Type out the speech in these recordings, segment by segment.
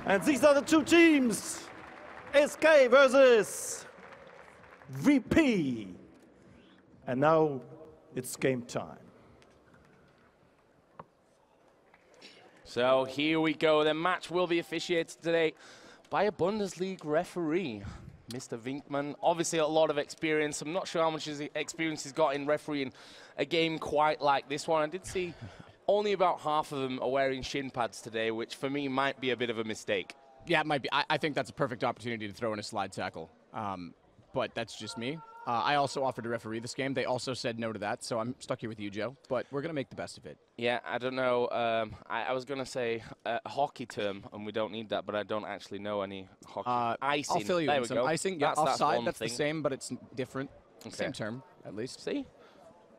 And these are the two teams, SK versus VP. And now it's game time. So here we go. The match will be officiated today by a Bundesliga referee, Mr. Winkman. Obviously a lot of experience. I'm not sure how much experience he's got in refereeing a game quite like this one. I did see only about half of them are wearing shin pads today, which for me might be a bit of a mistake. Yeah, it might be. I think that's a perfect opportunity to throw in a slide tackle. But that's just me. I also offered to referee this game. They also said no to that, so I'm stuck here with you, Joe. But we're going to make the best of it. Yeah, I don't know. I was going to say a hockey term, and we don't need that, but I don't actually know any hockey. Icing. I'll fill you in some icing. Yeah, offside, that's the same, but it's different. Okay. Same term, at least. See?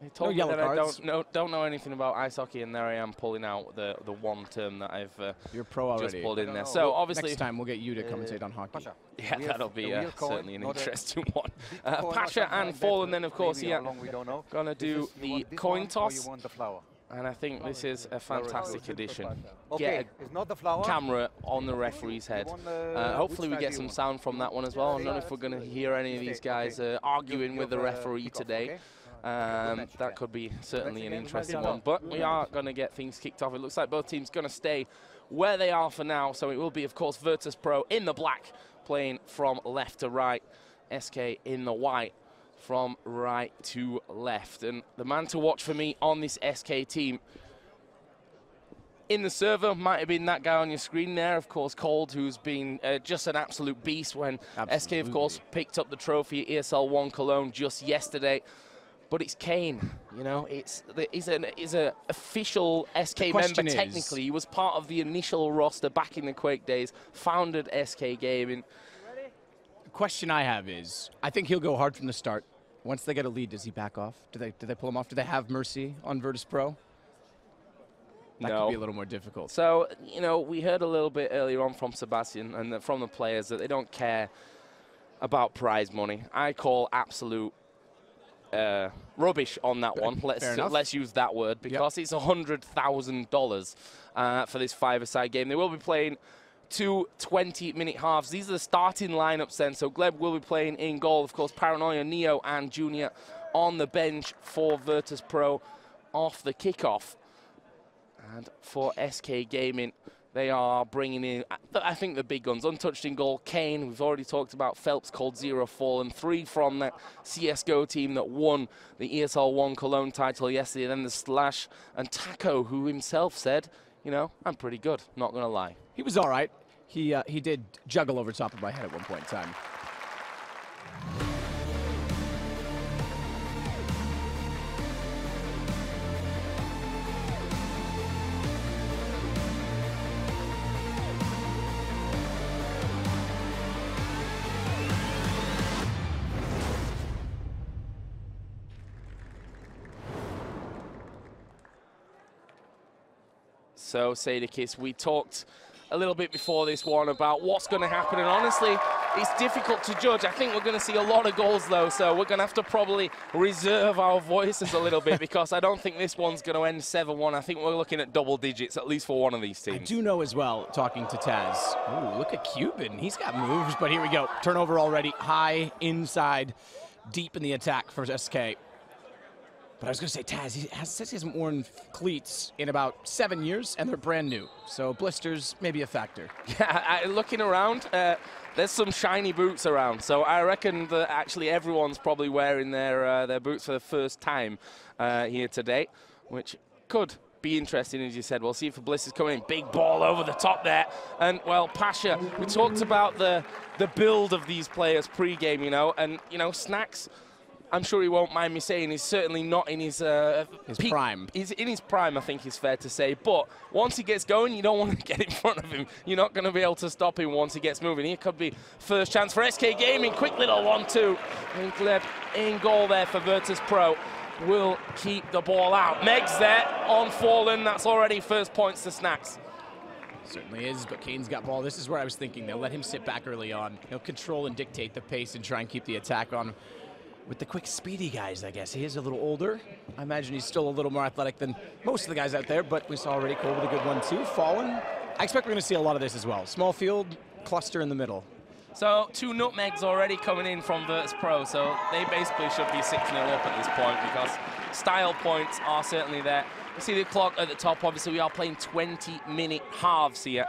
He told me that I don't know anything about ice hockey, and there I am pulling out the one term that I've You're pro already. just pulled in there. So obviously next time we'll get you to commentate on hockey. Pasha. Yeah, that'll be certainly an interesting one. Pasha and Fallen then, of course, gonna do the coin toss. And I think this is a fantastic addition. Get a camera on the referee's head. Hopefully we get some sound from that one as well. I don't know if we're going to hear any of these guys arguing with the referee today. That could be certainly an interesting one. But we are going to get things kicked off. It looks like both teams going to stay where they are for now. So it will be, of course, Virtus.pro in the black, playing from left to right. SK in the white, from right to left. And the man to watch for me on this SK team in the server might have been that guy on your screen there, of course, Cold, who's been just an absolute beast when SK, of course, picked up the trophy at ESL 1 Cologne just yesterday. But it's Kane, you know, he's an official SK member technically. He was part of the initial roster back in the Quake days, founded SK Gaming. The question I have is, I think he'll go hard from the start. Once they get a lead, does he back off? Do they pull him off? Do they have mercy on Virtus.pro? That could be a little more difficult. So, you know, we heard a little bit earlier on from Sebastian and from the players that they don't care about prize money. I call absolute rubbish on that one. Let's use that word, because it's $100,000 for this five-a-side game. They will be playing 2 20-minute halves. These are the starting lineups then. So Gleb will be playing in goal. Of course, Paranoia, Neo, and Junior on the bench for Virtus.pro off the kickoff. And for SK Gaming, they are bringing in, I think, the big guns. Untouched in goal, Kane. We've already talked about Phelps, Cold Zero, Fallen. 3 from that CSGO team that won the ESL 1 Cologne title yesterday. Then the Slash and Taco, who himself said, you know, I'm pretty good, not going to lie. He was all right. He did juggle over top of my head at one point in time. So, Sadakis, we talked a little bit before this one about what's going to happen, and honestly, it's difficult to judge. I think we're going to see a lot of goals, though, so we're going to have to probably reserve our voices a little bit, because I don't think this one's going to end 7-1. I think we're looking at double digits, at least for one of these teams. I do know as well, talking to Taz, ooh, look at Cuban. He's got moves, but here we go. Turnover already, high, inside, deep in the attack for SK. But I was going to say, Taz, says he hasn't worn cleats in about 7 years, and they're brand new. So blisters may be a factor. Yeah, looking around, there's some shiny boots around. So I reckon that actually everyone's probably wearing their boots for the first time here today, which could be interesting, as you said. We'll see if the blisters come in. Big ball over the top there. And, well, Pasha, we talked about the build of these players pre-game, you know, and, you know, Snacks, I'm sure he won't mind me saying, he's certainly not in his peak prime. He's in his prime, I think it's fair to say. But once he gets going, you don't want to get in front of him. You're not going to be able to stop him once he gets moving. Here could be first chance for SK Gaming. Quick little 1-2. And Gleb in goal there for Virtus.pro. Will keep the ball out. Meg's there on Fallen. That's already first points to Snacks. Certainly is, but Kane's got ball. This is where I was thinking. They'll let him sit back early on. He'll control and dictate the pace and try and keep the attack on with the quick, speedy guys, I guess. He is a little older. I imagine he's still a little more athletic than most of the guys out there, but we saw already Cole with a good one, too. Fallen I expect we're going to see a lot of this as well. Small field, cluster in the middle. So 2 nutmegs already coming in from Virtus.pro, so they basically should be 6-0 up at this point because style points are certainly there. You see the clock at the top, obviously we are playing 20-minute halves here.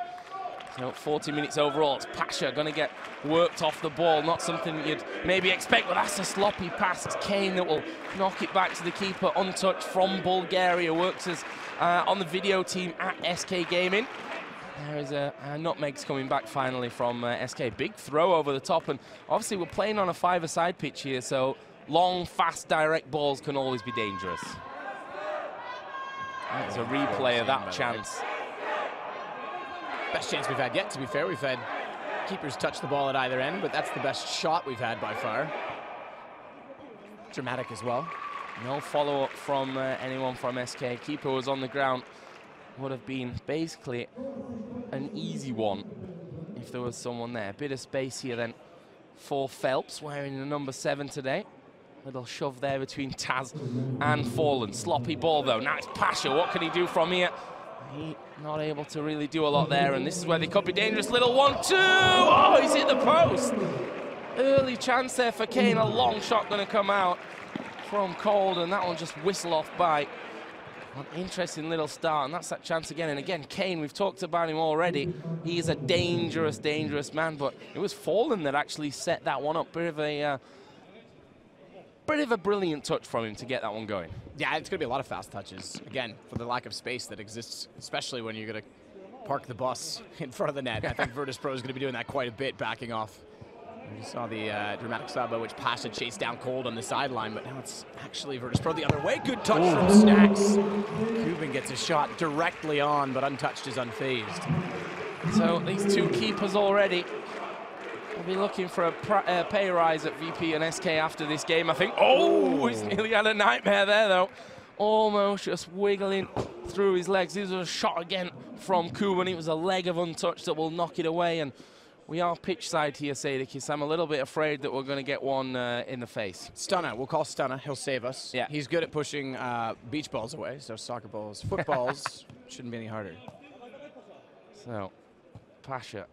So 40 minutes overall. It's Pasha going to get worked off the ball, not something you'd maybe expect, but that's a sloppy pass. It's Kane that will knock it back to the keeper, untouched from Bulgaria, works as on the video team at SK Gaming. There is a nutmegs coming back finally from SK. Big throw over the top, and obviously we're playing on a 5-a-side pitch here, so long, fast, direct balls can always be dangerous. There's a replay of that chance. Best chance we've had yet, to be fair. We've had keepers touch the ball at either end, but that's the best shot we've had by far. Dramatic as well. No follow-up from anyone from SK. Keeper was on the ground. Would have been basically an easy one if there was someone there. Bit of space here then for Phelps, wearing the number 7 today. Little shove there between Taz and Fallen. Sloppy ball though. Now it's Pasha. What can he do from here? He not able to really do a lot there, and this is where they could be dangerous. Little 1-2. Oh, he's hit the post. Early chance there for Kane. A long shot going to come out from Cold, and that one just whistle off by. An interesting little start, and that's that chance again. And again, Kane, we've talked about him already. He is a dangerous, dangerous man, but it was Fallen that actually set that one up. Bit of a brilliant touch from him to get that one going. Yeah, it's going to be a lot of fast touches. Again, for the lack of space that exists, especially when you're going to park the bus in front of the net. I think Virtus.pro is going to be doing that quite a bit, backing off. You saw the dramatic style by which Pasha chased down Cold on the sideline, but now it's actually Virtus.pro the other way. Good touch from Snacks. Cuban gets a shot directly on, but untouched is unfazed. So these 2 keepers already will be looking for a pay rise at VP and SK after this game, I think. Oh, he's nearly had a nightmare there, though. Almost just wiggling through his legs. This was a shot again from Kuban. It was a leg of untouched that will knock it away, and we are pitch side here, Sadikis. I'm a little bit afraid that we're going to get one in the face. Stunner, we'll call Stunner. He'll save us. Yeah. He's good at pushing beach balls away, so soccer balls, footballs shouldn't be any harder. So, Pasha,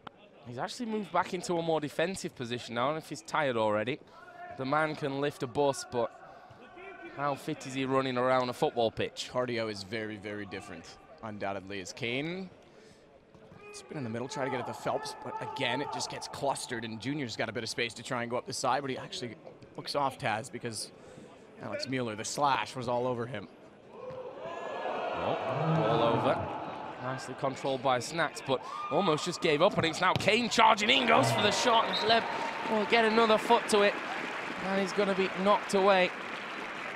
he's actually moved back into a more defensive position now. I don't know if he's tired already. The man can lift a bus, but how fit is he running around a football pitch? Cardio is very, very different, undoubtedly, as Kane. Spin in the middle, try to get at the Phelps, but again, it just gets clustered, and Junior's got a bit of space to try and go up the side, but he actually looks off Taz because Alex Mueller, the slash, was all over him. Oh, ball over. Nicely controlled by Snacks, but almost just gave up, and it's now Kane charging in, goes for the shot, and Gleb will get another foot to it, and he's going to be knocked away.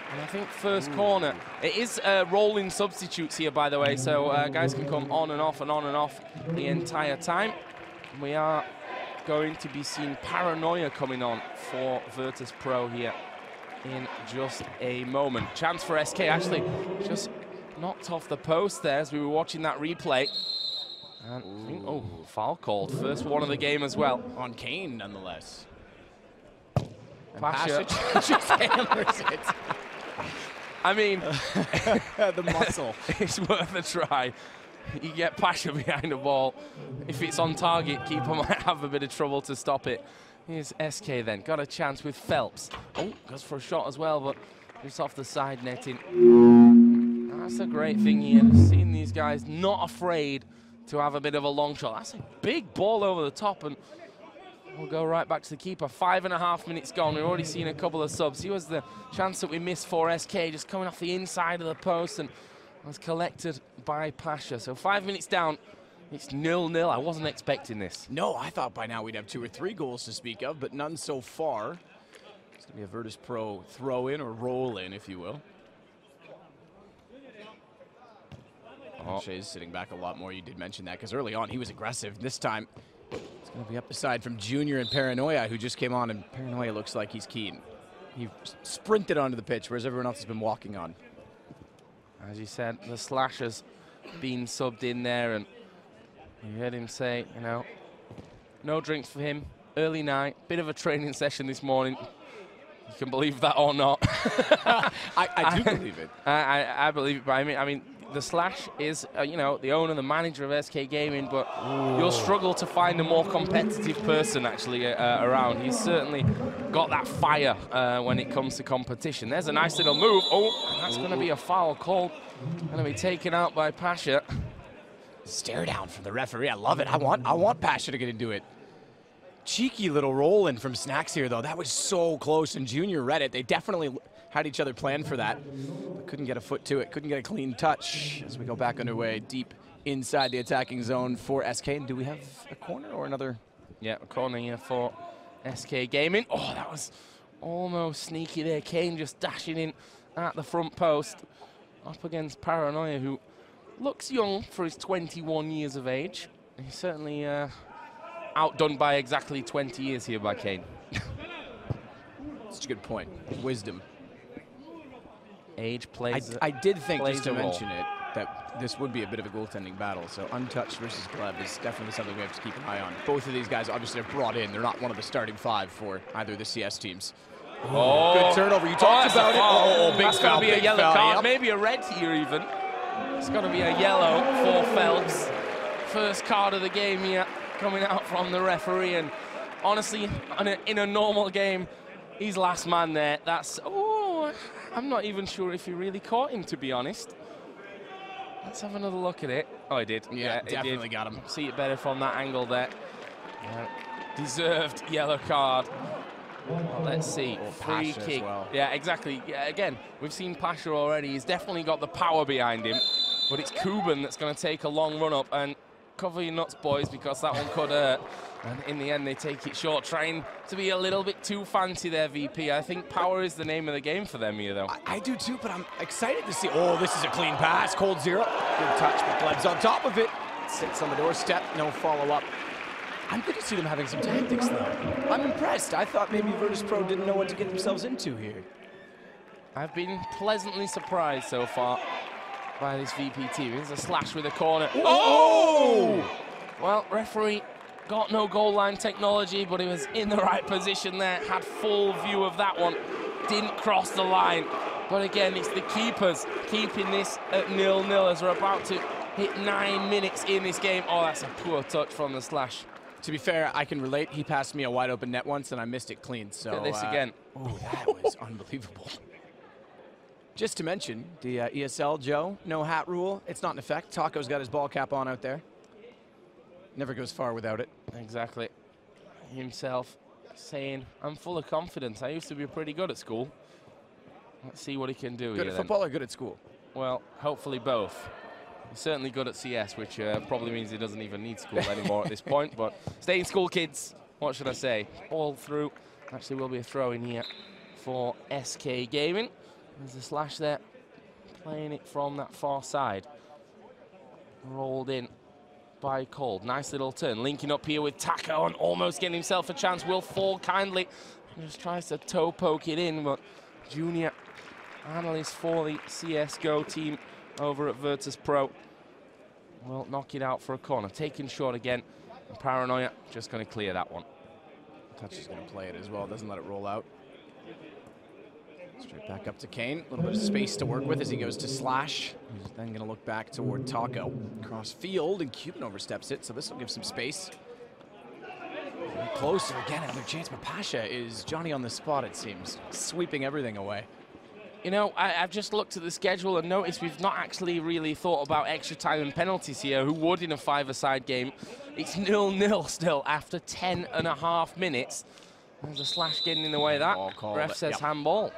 And I think first corner. It is rolling substitutes here, by the way, so guys can come on and off and on and off the entire time. And we are going to be seeing Paranoia coming on for Virtus.pro here in just a moment. Chance for SK, actually just knocked off the post there as we were watching that replay. And I think, oh, foul called. First one of the game as well. On Kane, nonetheless. Pasha just hammers it. I mean, the muscle. It's worth a try. You get Pasha behind the ball. If it's on target, keeper might have a bit of trouble to stop it. Here's SK then. Got a chance with Phelps. Oh, goes for a shot as well, but just off the side netting. That's a great thing here. Seeing these guys not afraid to have a bit of a long shot. That's a big ball over the top, and we'll go right back to the keeper. 5.5 minutes gone. We've already seen a couple of subs. Here was the chance that we missed for SK, just coming off the inside of the post and was collected by Pasha. So 5 minutes down. It's 0-0. I wasn't expecting this. No, I thought by now we'd have 2 or 3 goals to speak of, but none so far. It's going to be a Virtus.pro throw in or roll in, if you will. Oh. Shea's sitting back a lot more. You did mention that because early on he was aggressive. This time it's going to be up the side from Junior and Paranoia, who just came on, and Paranoia looks like he's keen. He sprinted onto the pitch, whereas everyone else has been walking on. As you said, the slashers being subbed in there, and you heard him say, you know, no drinks for him. Early night, bit of a training session this morning. You can believe that or not. I do believe it. I believe it, but I mean, the Slash is, you know, the owner, the manager of SK Gaming, but you'll struggle to find a more competitive person actually around. He's certainly got that fire when it comes to competition. There's a nice little move. Oh, and that's going to be a foul call. Going to be taken out by Pasha. Stare down from the referee. I love it. I want Pasha to get into it. Cheeky little roll in from Snacks here, though. That was so close, and Junior read it. They definitely had each other planned for that, but couldn't get a foot to it, couldn't get a clean touch as we go back underway deep inside the attacking zone for SK. And do we have a corner or another? Yeah, a corner here for SK Gaming. Oh, that was almost sneaky there. Kane just dashing in at the front post up against Paranoia, who looks young for his 21 years of age. He's certainly outdone by exactly 20 years here by Kane. That's a good point. Wisdom. Age plays. I did think, just to mention it, that this would be a bit of a goaltending battle. So untouched versus Gleb is definitely something we have to keep an eye on. Both of these guys obviously are brought in. They're not one of the starting 5 for either of the CS teams. Oh, good turnover. You talked about it. Oh, big that's foul. That's going to be a yellow card, yep. Maybe a red here even. It's going to be a yellow for Phelps. First card of the game here coming out from the referee. And honestly, in a normal game, he's last man there. That's, oh, I'm not even sure if he really caught him, to be honest. Let's have another look at it. Oh, he did. Yeah, definitely got him. See it better from that angle there. Deserved yellow card. Well, let's see. Free kick. Well. Yeah, exactly. Yeah, again, we've seen Pasha already. He's definitely got the power behind him. But it's Kuban that's going to take a long run up. And cover your nuts, boys, because that one could hurt. And in the end, they take it short, trying to be a little bit too fancy there, VP. I think power is the name of the game for them here, though. I do too, but I'm excited to see. Oh, this is a clean pass. Cold zero. Good touch, but Gleb's on top of it. Sits on the doorstep. No follow-up. I'm good to see them having some tactics, though. I'm impressed. I thought maybe Virtus.pro didn't know what to get themselves into here. I've been pleasantly surprised so far by this VP team. There's a slash with a corner. Oh! Well, referee got no goal line technology, but he was in the right position there. Had full view of that one. Didn't cross the line. But again, it's the keepers keeping this at 0-0 as we're about to hit 9 minutes in this game. Oh, that's a poor touch from the slash. To be fair, I can relate. He passed me a wide open net once, and I missed it clean. So look at this again. Oh, that was unbelievable. Just to mention, the ESL, Joe, no hat rule. It's not in effect. Taco's got his ball cap on out there. Never goes far without it. Exactly. Himself saying, I'm full of confidence. I used to be pretty good at school. Let's see what he can do here. Good at football or good at school? Well, hopefully both. He's certainly good at CS, which probably means he doesn't even need school anymore at this point. But stay in school, kids. What should I say? Ball through. Actually, will be a throw in here for SK Gaming. There's a slash there, playing it from that far side. Rolled in by Cold. Nice little turn. Linking up here with Taco and almost getting himself a chance. Will fall kindly. Just tries to toe poke it in, but junior analyst for the CSGO team over at Virtus.pro will knock it out for a corner. Taken short again. And Paranoia just going to clear that one. Touch is going to play it as well. Doesn't let it roll out. Straight back up to Kane. A little bit of space to work with as he goes to Slash. He's then going to look back toward Taco. Cross field, and Cuban oversteps it, so this will give some space. And closer again, another chance, but Pasha is Johnny on the spot, it seems. Sweeping everything away. You know, I've just looked at the schedule and noticed we've not actually really thought about extra time and penalties here. Who would in a 5-a-side game? It's 0-0 still after 10.5 minutes. There's a slash getting in the way of that. Ref says handball.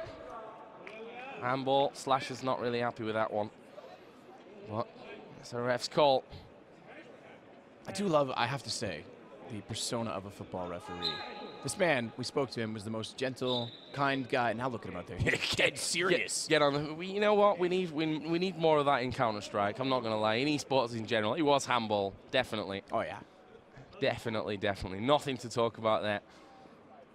Handball. Slash is not really happy with that one. But it's a ref's call. I do love, I have to say, the persona of a football referee. This man, we spoke to him, was the most gentle, kind guy. Now look at him out there. He's dead serious. Get on. You know what? We need more of that in Counter-Strike. I'm not going to lie. In esports in general, it was handball. Definitely. Oh, yeah. Definitely, definitely. Nothing to talk about there.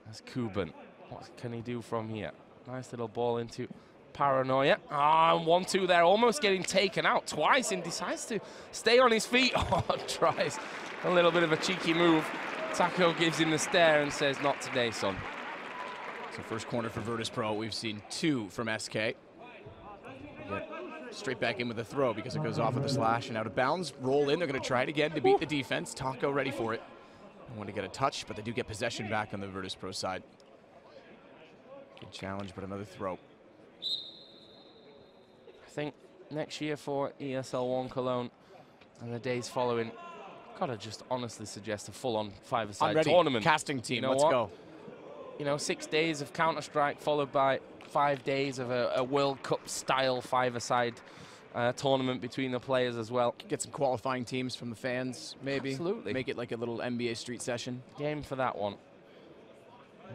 That's Kuban. What can he do from here? Nice little ball into Paranoia. Ah, 1-2 there. Almost getting taken out twice and decides to stay on his feet. Oh, tries a little bit of a cheeky move. Taco gives him the stare and says, not today, son. So first corner for Virtus.pro. We've seen 2 from SK. Straight back in with the throw because it goes off with a slash and out of bounds. Roll in. They're going to try it again to beat the defense. Taco ready for it. Don't want to get a touch, but they do get possession back on the Virtus.pro side. Good challenge, but another throw. I think next year for ESL 1 Cologne and the days following, gotta just honestly suggest a full-on five-a-side tournament. Casting team, you know let's go. You know, 6 days of Counter-Strike followed by 5 days of a World Cup-style five-a-side tournament between the players as well. Get some qualifying teams from the fans, maybe. Absolutely. Make it like a little NBA street session. Game for that one.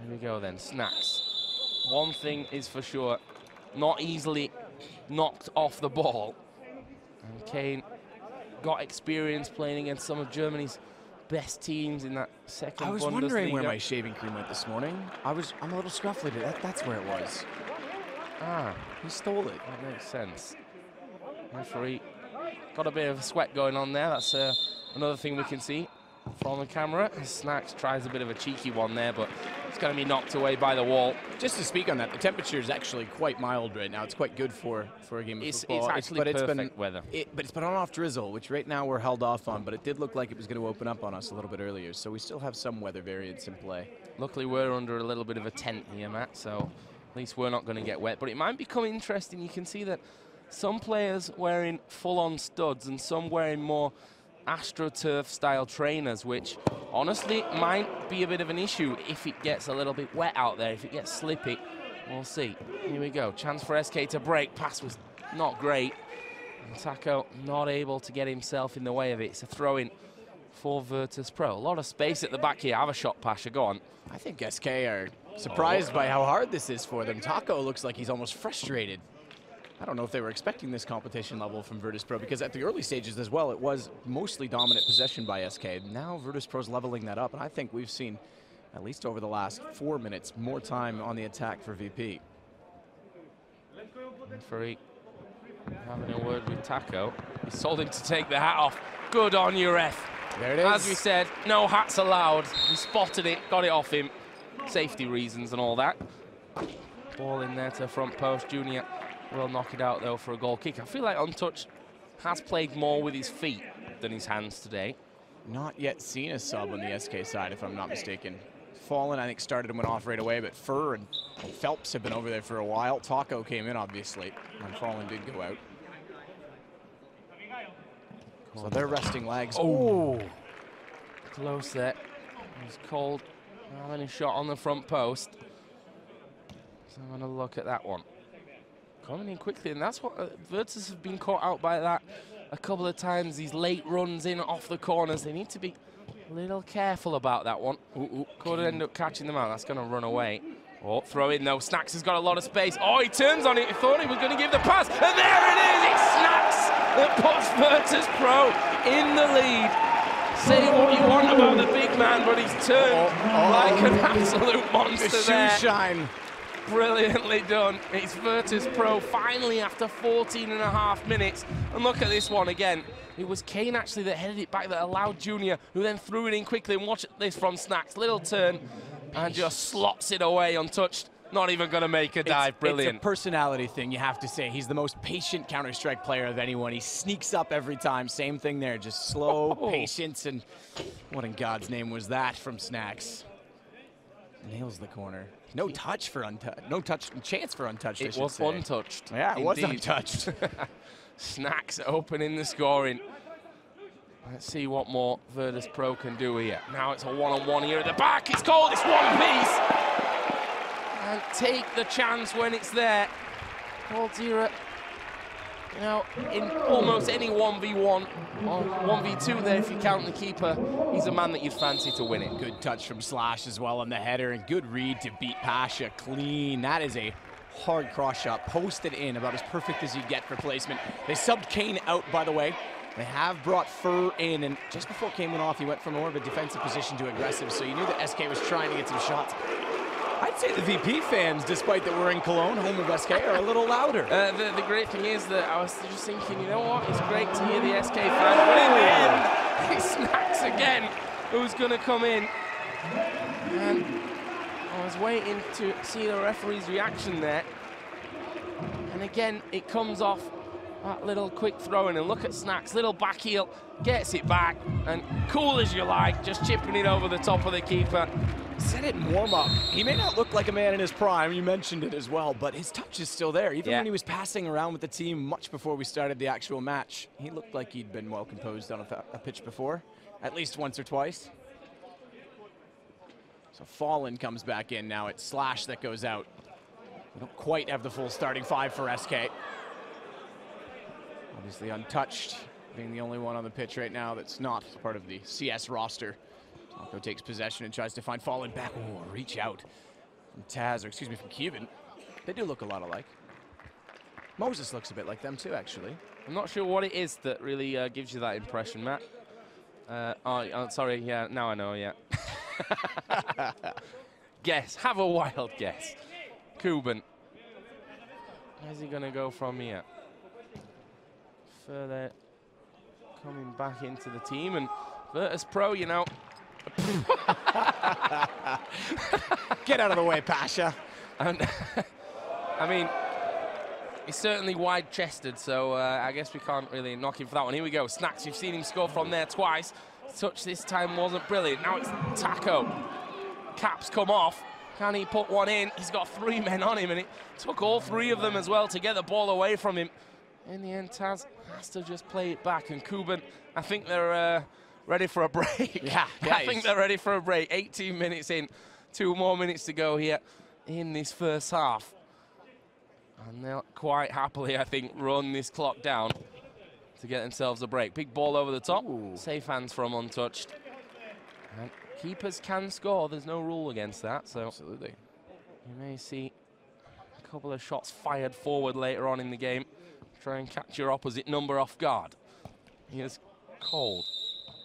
Here we go then, Snacks. One thing is for sure, not easily knocked off the ball. And Kane got experience playing against some of Germany's best teams in that second Bundesliga. I was wondering where my shaving cream went this morning. I'm a little scruffly, but that's where it was. Ah, he stole it. That makes sense. Referee got a bit of a sweat going on there. That's another thing we can see from the camera. Snacks tries a bit of a cheeky one there, but it's going to be knocked away by the wall. Just to speak on that, the temperature is actually quite mild right now. It's quite good for a game of football. It's actually perfect weather. But it's been on-off drizzle, which right now we're held off on, but it did look like it was going to open up on us a little bit earlier, so we still have some weather variance in play. Luckily, we're under a little bit of a tent here, Matt, so at least we're not going to get wet. But it might become interesting. You can see that some players wearing full-on studs and some wearing more AstroTurf-style trainers, which honestly might be a bit of an issue if it gets a little bit wet out there, if it gets slippy. We'll see. Here we go. Chance for SK to break. Pass was not great. And Taco not able to get himself in the way of it. It's a throw-in for Virtus.pro. A lot of space at the back here. Have a shot, Pasha. Go on. I think SK are surprised by how hard this is for them. Taco looks like he's almost frustrated. I don't know if they were expecting this competition level from Virtus.pro, because at the early stages as well, it was mostly dominant possession by SK. Now Virtus.pro's leveling that up, and I think we've seen, at least over the last 4 minutes, more time on the attack for VP. Referee having a word with Taco. He's told him to take the hat off. Good on you, ref. There it is. As we said, no hats allowed. He spotted it, got it off him. Safety reasons and all that. Ball in there to front post. Junior will knock it out, though, for a goal kick. I feel like Untouched has played more with his feet than his hands today. Not yet seen a sub on the SK side, if I'm not mistaken. Fallen, I think, started and went off right away, but Fur and Phelps have been over there for a while. Taco came in, obviously, when Fallen did go out. So they're resting legs. Oh! Close there. It was cold. Having a shot on the front post. So I'm going to look at that one. Coming in quickly, and that's what Virtus have been caught out by that a couple of times. These late runs in off the corners. They need to be a little careful about that one. Could end up catching them out. That's going to run away. Oh, throw in though. Snacks has got a lot of space. Oh, he turns on it. He thought he was going to give the pass, and there it is. It's Snacks that puts Virtus.pro in the lead. Say what you want about the big man, but he's turned like an absolute monster there. Shoe shine. Brilliantly done. It's Virtus.pro finally after 14.5 minutes. And look at this one again. It was Kane actually that headed it back that allowed Junior, who then threw it in quickly. And watch this from Snacks. Little turn and just slots it away untouched. Not even going to make a dive. Brilliant. It's a personality thing, you have to say. He's the most patient Counter-Strike player of anyone. He sneaks up every time. Same thing there. Just slow patience. And what in God's name was that from Snacks? Nails the corner. No touch for untouched. No touch chance for untouched. It was untouched. Yeah, it was untouched. Snacks opening the scoring. Let's see what more Virtus.pro can do here. Now it's a one-on-one here at the back. It's called. It's one piece. And take the chance when it's there. Called here, you know, in almost any 1v1 or 1v2 there, if you count the keeper, he's a man that you'd fancy to win it. Good touch from Slash as well on the header, and good read to beat Pasha clean. That is a hard cross shot, posted in, about as perfect as you get for placement. They subbed Kane out, by the way. They have brought Fur in, and just before Kane went off, he went from more of a defensive position to aggressive, so you knew that SK was trying to get some shots. I'd say the VP fans, despite that we're in Cologne, home of SK, are a little louder. The great thing is that I was just thinking, you know what, it's great to hear the SK fans, but in the end, it's Snacks again who's going to come in. And I was waiting to see the referee's reaction there. And again, it comes off that little quick throw in, and look at Snacks, little back heel, gets it back, and cool as you like, just chipping it over the top of the keeper. Said it in warm-up. He may not look like a man in his prime, you mentioned it as well, but his touch is still there. Even when he was passing around with the team much before we started the actual match, he looked like he'd been well composed on a pitch before, at least once or twice. So Fallen comes back in now. It's Slash that goes out. We don't quite have the full starting 5 for SK. Obviously untouched, being the only one on the pitch right now that's not part of the CS roster. Falco takes possession and tries to find Fallen back. Oh, reach out from Taz, or excuse me, from Cuban. They do look a lot alike. Moses looks a bit like them too, actually. I'm not sure what it is that really gives you that impression, Matt. Oh, sorry, yeah, now I know, yeah. Guess, have a wild guess. Cuban. Where's he gonna go from here? Further coming back into the team, and Virtus.pro, you know. Get out of the way, Pasha. And I mean, he's certainly wide-chested, so I guess we can't really knock him for that one. Here we go, Snacks. You've seen him score from there twice. Touch this time wasn't brilliant. Now it's Taco. Caps come off. Can he put one in? He's got 3 men on him, and it took all 3 of them as well to get the ball away from him. In the end, Taz has to just play it back, and Cuban, I think they're ready for a break. Yeah, I think they're ready for a break. 18 minutes in, 2 more minutes to go here in this first half. And they'll quite happily, I think, run this clock down to get themselves a break. Big ball over the top. Ooh. Safe hands from untouched. And keepers can score. There's no rule against that. So absolutely. You may see a couple of shots fired forward later on in the game. Try and catch your opposite number off guard. Here's Cold.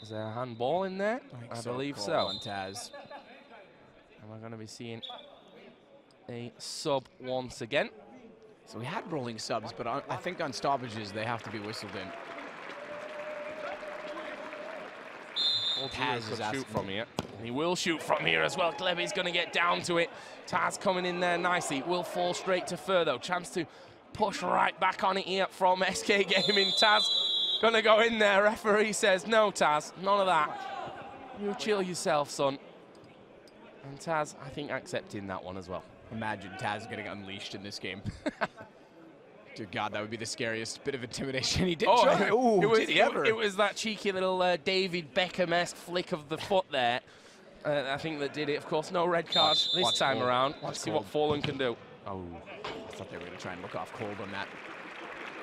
Is there a handball in there? I believe so. On Taz. And we're going to be seeing a sub once again. So we had rolling subs, but I think on stoppages they have to be whistled in. Taz is shoot from here. And he will shoot from here as well. Gleby's going to get down to it. Taz coming in there nicely. Will fall straight to Furtho. Chance to push right back on it here from SK Gaming. Taz going to go in there. Referee says, no, Taz, none of that. You chill yourself, son. And Taz, I think, accepting that one as well. Imagine Taz getting unleashed in this game. Dear God, that would be the scariest bit of intimidation. He did try. Ooh, it was that cheeky little David Beckham-esque flick of the foot there. I think that did it. Of course, no red card this time around. Let's see what Fallen can do. Oh, I thought they were going to try and look off Cold on that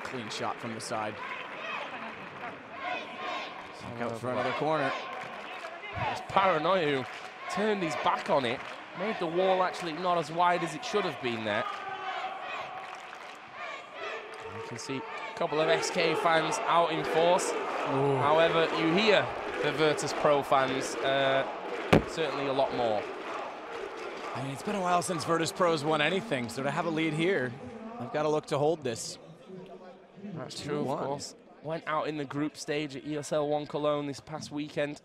clean shot from the side. Look out for another corner. It's Paranoia who turned his back on it. Made the wall actually not as wide as it should have been there. You can see a couple of SK fans out in force. Ooh. However, you hear the Virtus.pro fans certainly a lot more. I mean, it's been a while since Virtus.pro's won anything, so to have a lead here, they've got to look to hold this. That's true, of course. Went out in the group stage at ESL 1 Cologne this past weekend.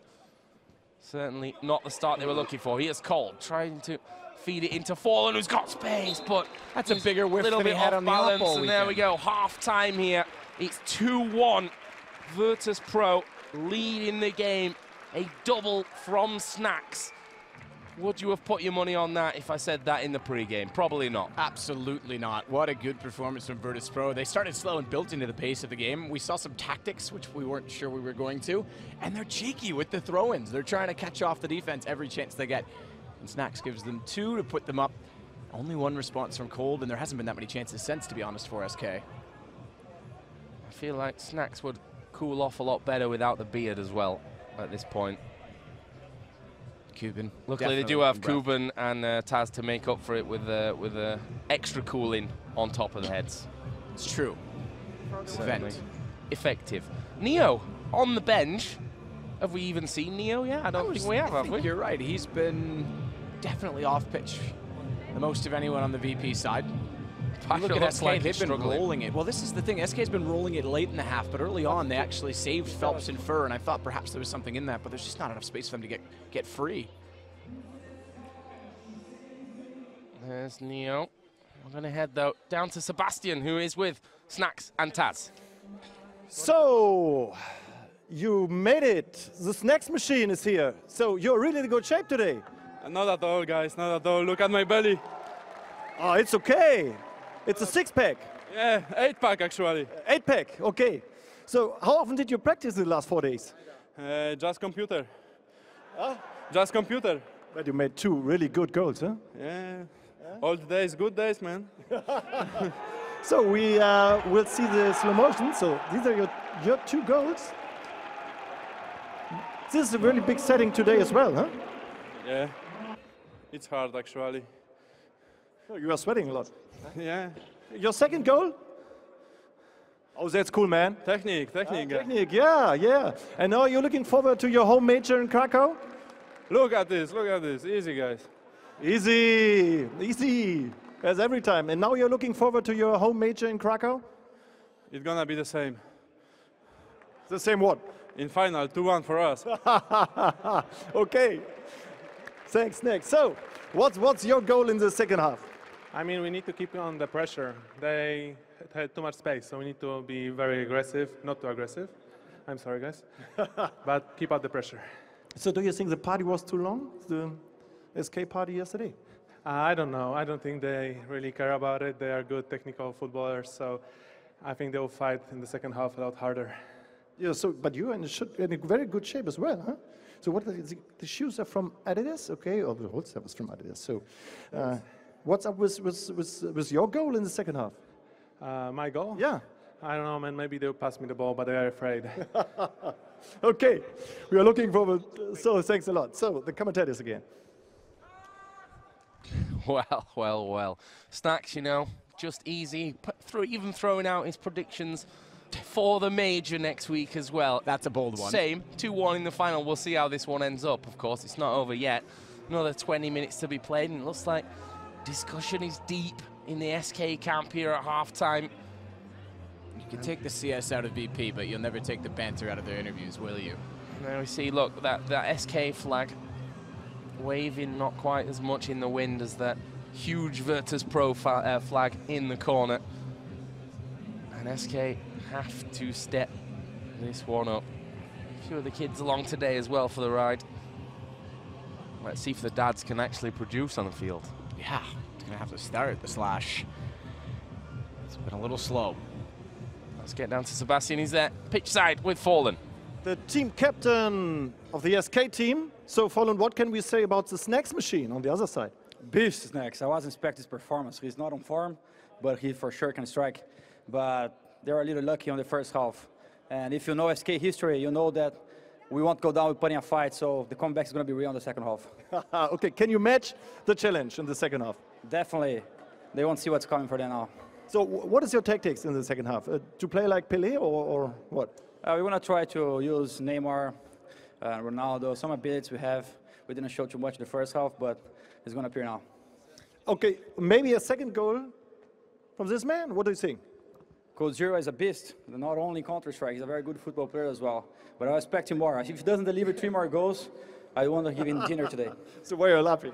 Certainly not the start they were looking for. Here's Cold trying to feed it into Fallen, who's got space, but that's a bigger whiff than he had on the balance. And there we go, half time here. It's 2-1. Virtus.pro leading the game. A double from Snacks. Would you have put your money on that if I said that in the pregame? Probably not. Absolutely not. What a good performance from Virtus.pro. They started slow and built into the pace of the game. We saw some tactics, which we weren't sure we were going to, and they're cheeky with the throw-ins. They're trying to catch off the defense every chance they get. And Snacks gives them 2 to put them up. Only 1 response from Cold, and there hasn't been that many chances since, to be honest, for SK. I feel like Snacks would cool off a lot better without the beard as well at this point. Cuban. Luckily, they do have Cuban and Taz to make up for it with extra cooling on top of the heads. It's true. Certainly effective. Neo on the bench. Have we even seen Neo yet? I don't think we have we? You're right. He's been definitely off pitch the most of anyone on the VP side. Look at SK, like they've been rolling it. Well, this is the thing. SK's been rolling it late in the half, but early on they actually saved Phelps and Fur, and I thought perhaps there was something in that, but there's just not enough space for them to get free. There's Neo. We're going to head, though, down to Sebastian, who is with Snacks and Taz. So, you made it. This next machine is here. So, you're really in good shape today. Not at all, guys, not at all. Look at my belly. Oh, it's okay. It's a six-pack. Yeah, 8-pack actually. 8-pack, okay. So, how often did you practice in the last 4 days? Just computer. Huh? Just computer. But you made 2 really good goals, huh? Yeah. Old days, good days, man. So we will see the slow motion. So these are your 2 goals. This is a really big setting today as well, huh? Yeah. It's hard actually. Oh, you are sweating a lot. Yeah. Your second goal? Oh, that's cool, man. Technique. Technique, yeah. And now you're looking forward to your home major in Krakow? Look at this. Easy, guys. Easy. As every time. And now you're looking forward to your home major in Krakow? It's gonna be the same. The same what? In final, 2-1 for us. Okay. Thanks, Nick. So, what's your goal in the second half? I mean, we need to keep on the pressure. They had too much space, so we need to be very aggressive, not too aggressive. I'm sorry, guys. But keep out the pressure. So do you think the party was too long, the SK party yesterday? I don't know. I don't think they really care about it. They are good technical footballers, so I think they will fight in the second half a lot harder. Yeah, but you're in a very good shape as well, huh? So what the shoes are from Adidas, okay? Or the whole stuff is from Adidas. So what's up with your goal in the second half? My goal? Yeah. I don't know, man. Maybe they'll pass me the ball, but they are afraid. Okay, we are looking forward. So thanks a lot. So the commentators again. Well. Snacks, you know, just easy. Even throwing out his predictions for the major next week as well. That's a bold one. Same, 2-1 in the final. We'll see how this one ends up, of course. It's not over yet. Another 20 minutes to be played, and it looks like discussion is deep in the SK camp here at halftime. You can take the CS out of VP, but you'll never take the banter out of their interviews, will you? And there we see, look, that SK flag waving not quite as much in the wind as that huge Virtus.pro flag in the corner. And SK have to step this one up. A few of the kids along today as well for the ride. Let's see if the dads can actually produce on the field. Yeah, it's going to have to start the slash. It's been a little slow. Let's get down to Sebastian. He's there, pitch side with Fallen. The team captain of the SK team. So, Fallen, what can we say about the Snacks machine on the other side? Beast Snacks. I wasn't expecting his performance. He's not on form, but he for sure can strike. But they were a little lucky on the first half. And if you know SK history, you know that we won't go down with putting a fight, so the comeback is going to be real in the second half. Okay, can you match the challenge in the second half? Definitely. They won't see what's coming for them now. So what is your tactics in the second half? To play like Pelé or what? We want to try to use Neymar, Ronaldo, some abilities we have. We didn't show too much in the first half, but it's going to appear now. Okay, maybe a second goal from this man? What do you think? Code Zero is a beast, not only Counter-Strike, he's a very good football player as well. But I expect him more. If he doesn't deliver 3 more goals, I want to give him dinner today. So why are you laughing?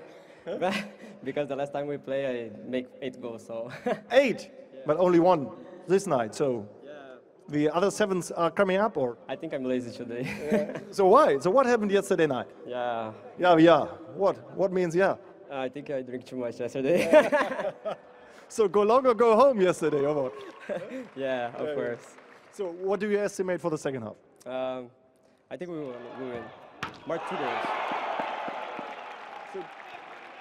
Because the last time we play, I make 8 goals, so. 8? Yeah. But only 1 this night, so yeah. The other 7s are coming up, or? I think I'm lazy today. Yeah. So why? So what happened yesterday night? Yeah. Yeah. What means yeah? I think I drank too much yesterday. So go long or go home yesterday, or what? Yeah, of course. So what do you estimate for the second half? I think we will win. Mark 2 goals. So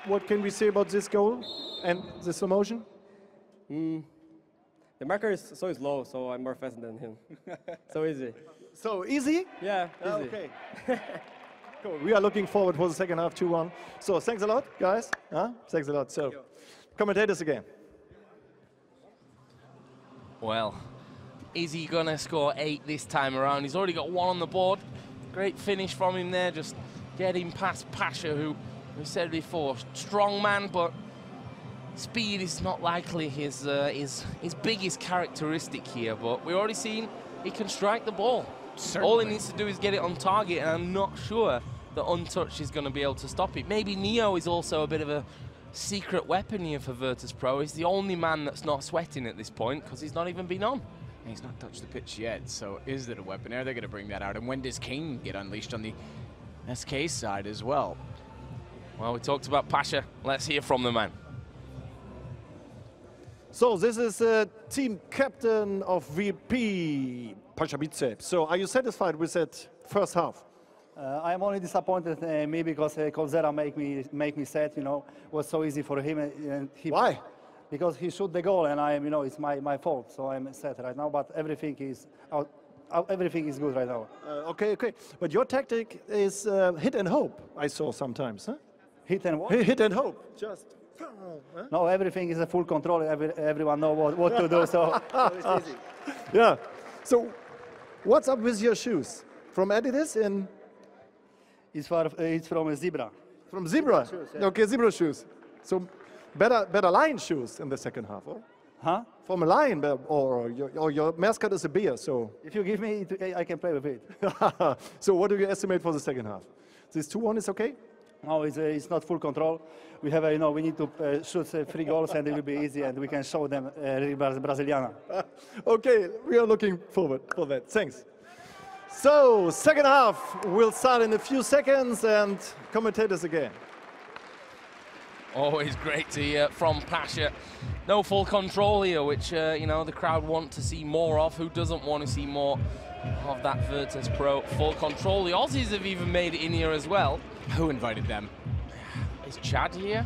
what can we say about this goal and the slow motion? The marker is so slow, so I'm more fast than him. So easy. So easy? Yeah, easy. Okay. Cool. We are looking forward for the second half, 2-1. So thanks a lot, guys. Thanks a lot. So commentators again. Well, is he going to score 8 this time around? He's already got 1 on the board. Great finish from him there, just getting past Pasha, who we said before, strong man, but speed is not likely his biggest characteristic here. But we've already seen he can strike the ball. Certainly. All he needs to do is get it on target, and I'm not sure that Untouched is going to be able to stop it. Maybe Neo is also a bit of a secret weapon here for Virtus.pro. He's the only man that's not sweating at this point because he's not even been on. He's not touched the pitch yet, so is it a weapon? Are they going to bring that out? And when does Kane get unleashed on the SK side as well? Well, we talked about Pasha. Let's hear from the man. So this is team captain of VP, Pasha Bitsep. So are you satisfied with that first half? I'm only disappointed me because Coldzera make me sad. You know, it was so easy for him. And Why? Because he shot the goal, and it's my fault. So I'm sad right now. But everything is good right now. Okay. But your tactic is hit and hope. I saw sometimes, huh? Hit and what? Hit and hope. Just. Huh? No, everything is a full control. Everyone know what to do. So it's easy. Yeah. So, what's up with your shoes? From Adidas and? It's from Zebra. From Zebra? Shoes, yeah. Okay, Zebra shoes. So better Lion shoes in the second half, or? Huh? From a Lion, or your mascot is a bear, so. If you give me, I can play with it. So what do you estimate for the second half? This 2-1 is okay? No, it's not full control. We have, we need to shoot 3 goals, and it will be easy, and we can show them Brasiliana. Okay, we are looking forward for that. Thanks. So, second half will start in a few seconds, and commentators again. Always great to hear from Pasha. No full control here, which, the crowd want to see more of. Who doesn't want to see more of that Virtus.pro full control? The Aussies have even made it in here as well. Who invited them? Is Chad here?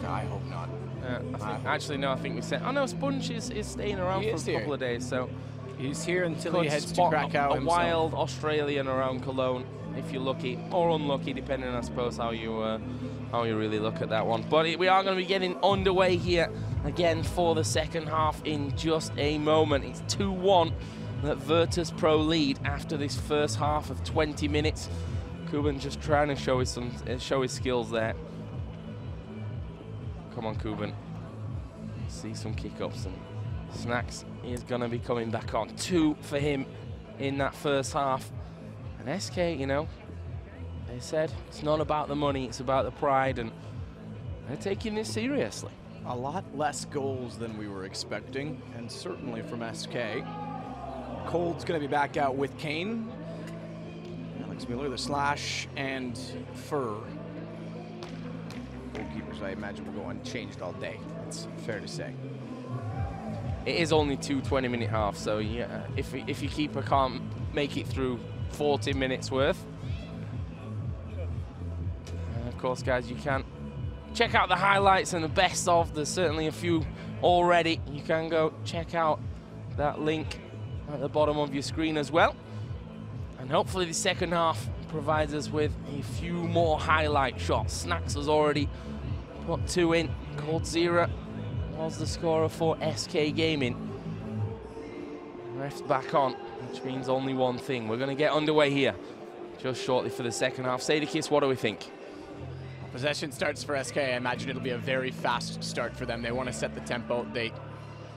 I hope not. I think we said. Oh no, Sponge is staying around for a couple of days, so he's here until he could heads to spot Krakow a himself. wild Australian around Cologne, if you're lucky or unlucky, depending, I suppose, how you really look at that one. But we are going to be getting underway here again for the second half in just a moment. It's 2-1 that Virtus.pro lead after this first half of 20 minutes. Kuban just trying to show his skills there. Come on, Kuban. See some kick-ups, and Snacks is going to be coming back on. 2 for him in that first half. And SK, they said it's not about the money, it's about the pride, and they're taking this seriously. A lot less goals than we were expecting, and certainly from SK. Cold's going to be back out with Kane. Alex Miller, the Slash, and Fur. Goalkeepers, I imagine, will go unchanged all day. That's fair to say. It is only 2 20-minute halves, so yeah, if your keeper can't make it through 40 minutes worth. And of course, guys, you can check out the highlights and the best of. There's certainly a few already. You can go check out that link at the bottom of your screen as well. And hopefully the second half provides us with a few more highlight shots. Snacks has already put 2 in. Coldzera was the scorer for SK Gaming. Ref's back on, which means only one thing. We're going to get underway here just shortly for the second half. Sadikis, what do we think? Possession starts for SK. I imagine it'll be a very fast start for them. They want to set the tempo. They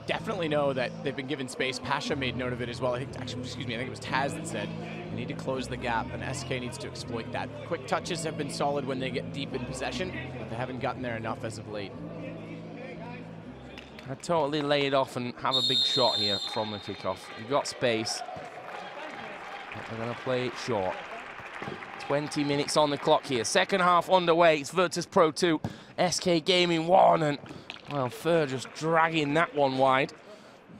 definitely know that they've been given space. Pasha made note of it as well. I think it was Taz that said they need to close the gap, and SK needs to exploit that. Quick touches have been solid when they get deep in possession, but they haven't gotten there enough as of late. I totally lay it off and have a big shot here from the kickoff. You've got space, but they're going to play it short. 20 minutes on the clock here. Second half underway. It's Virtus.pro 2, SK Gaming 1, and well, Fur just dragging that one wide.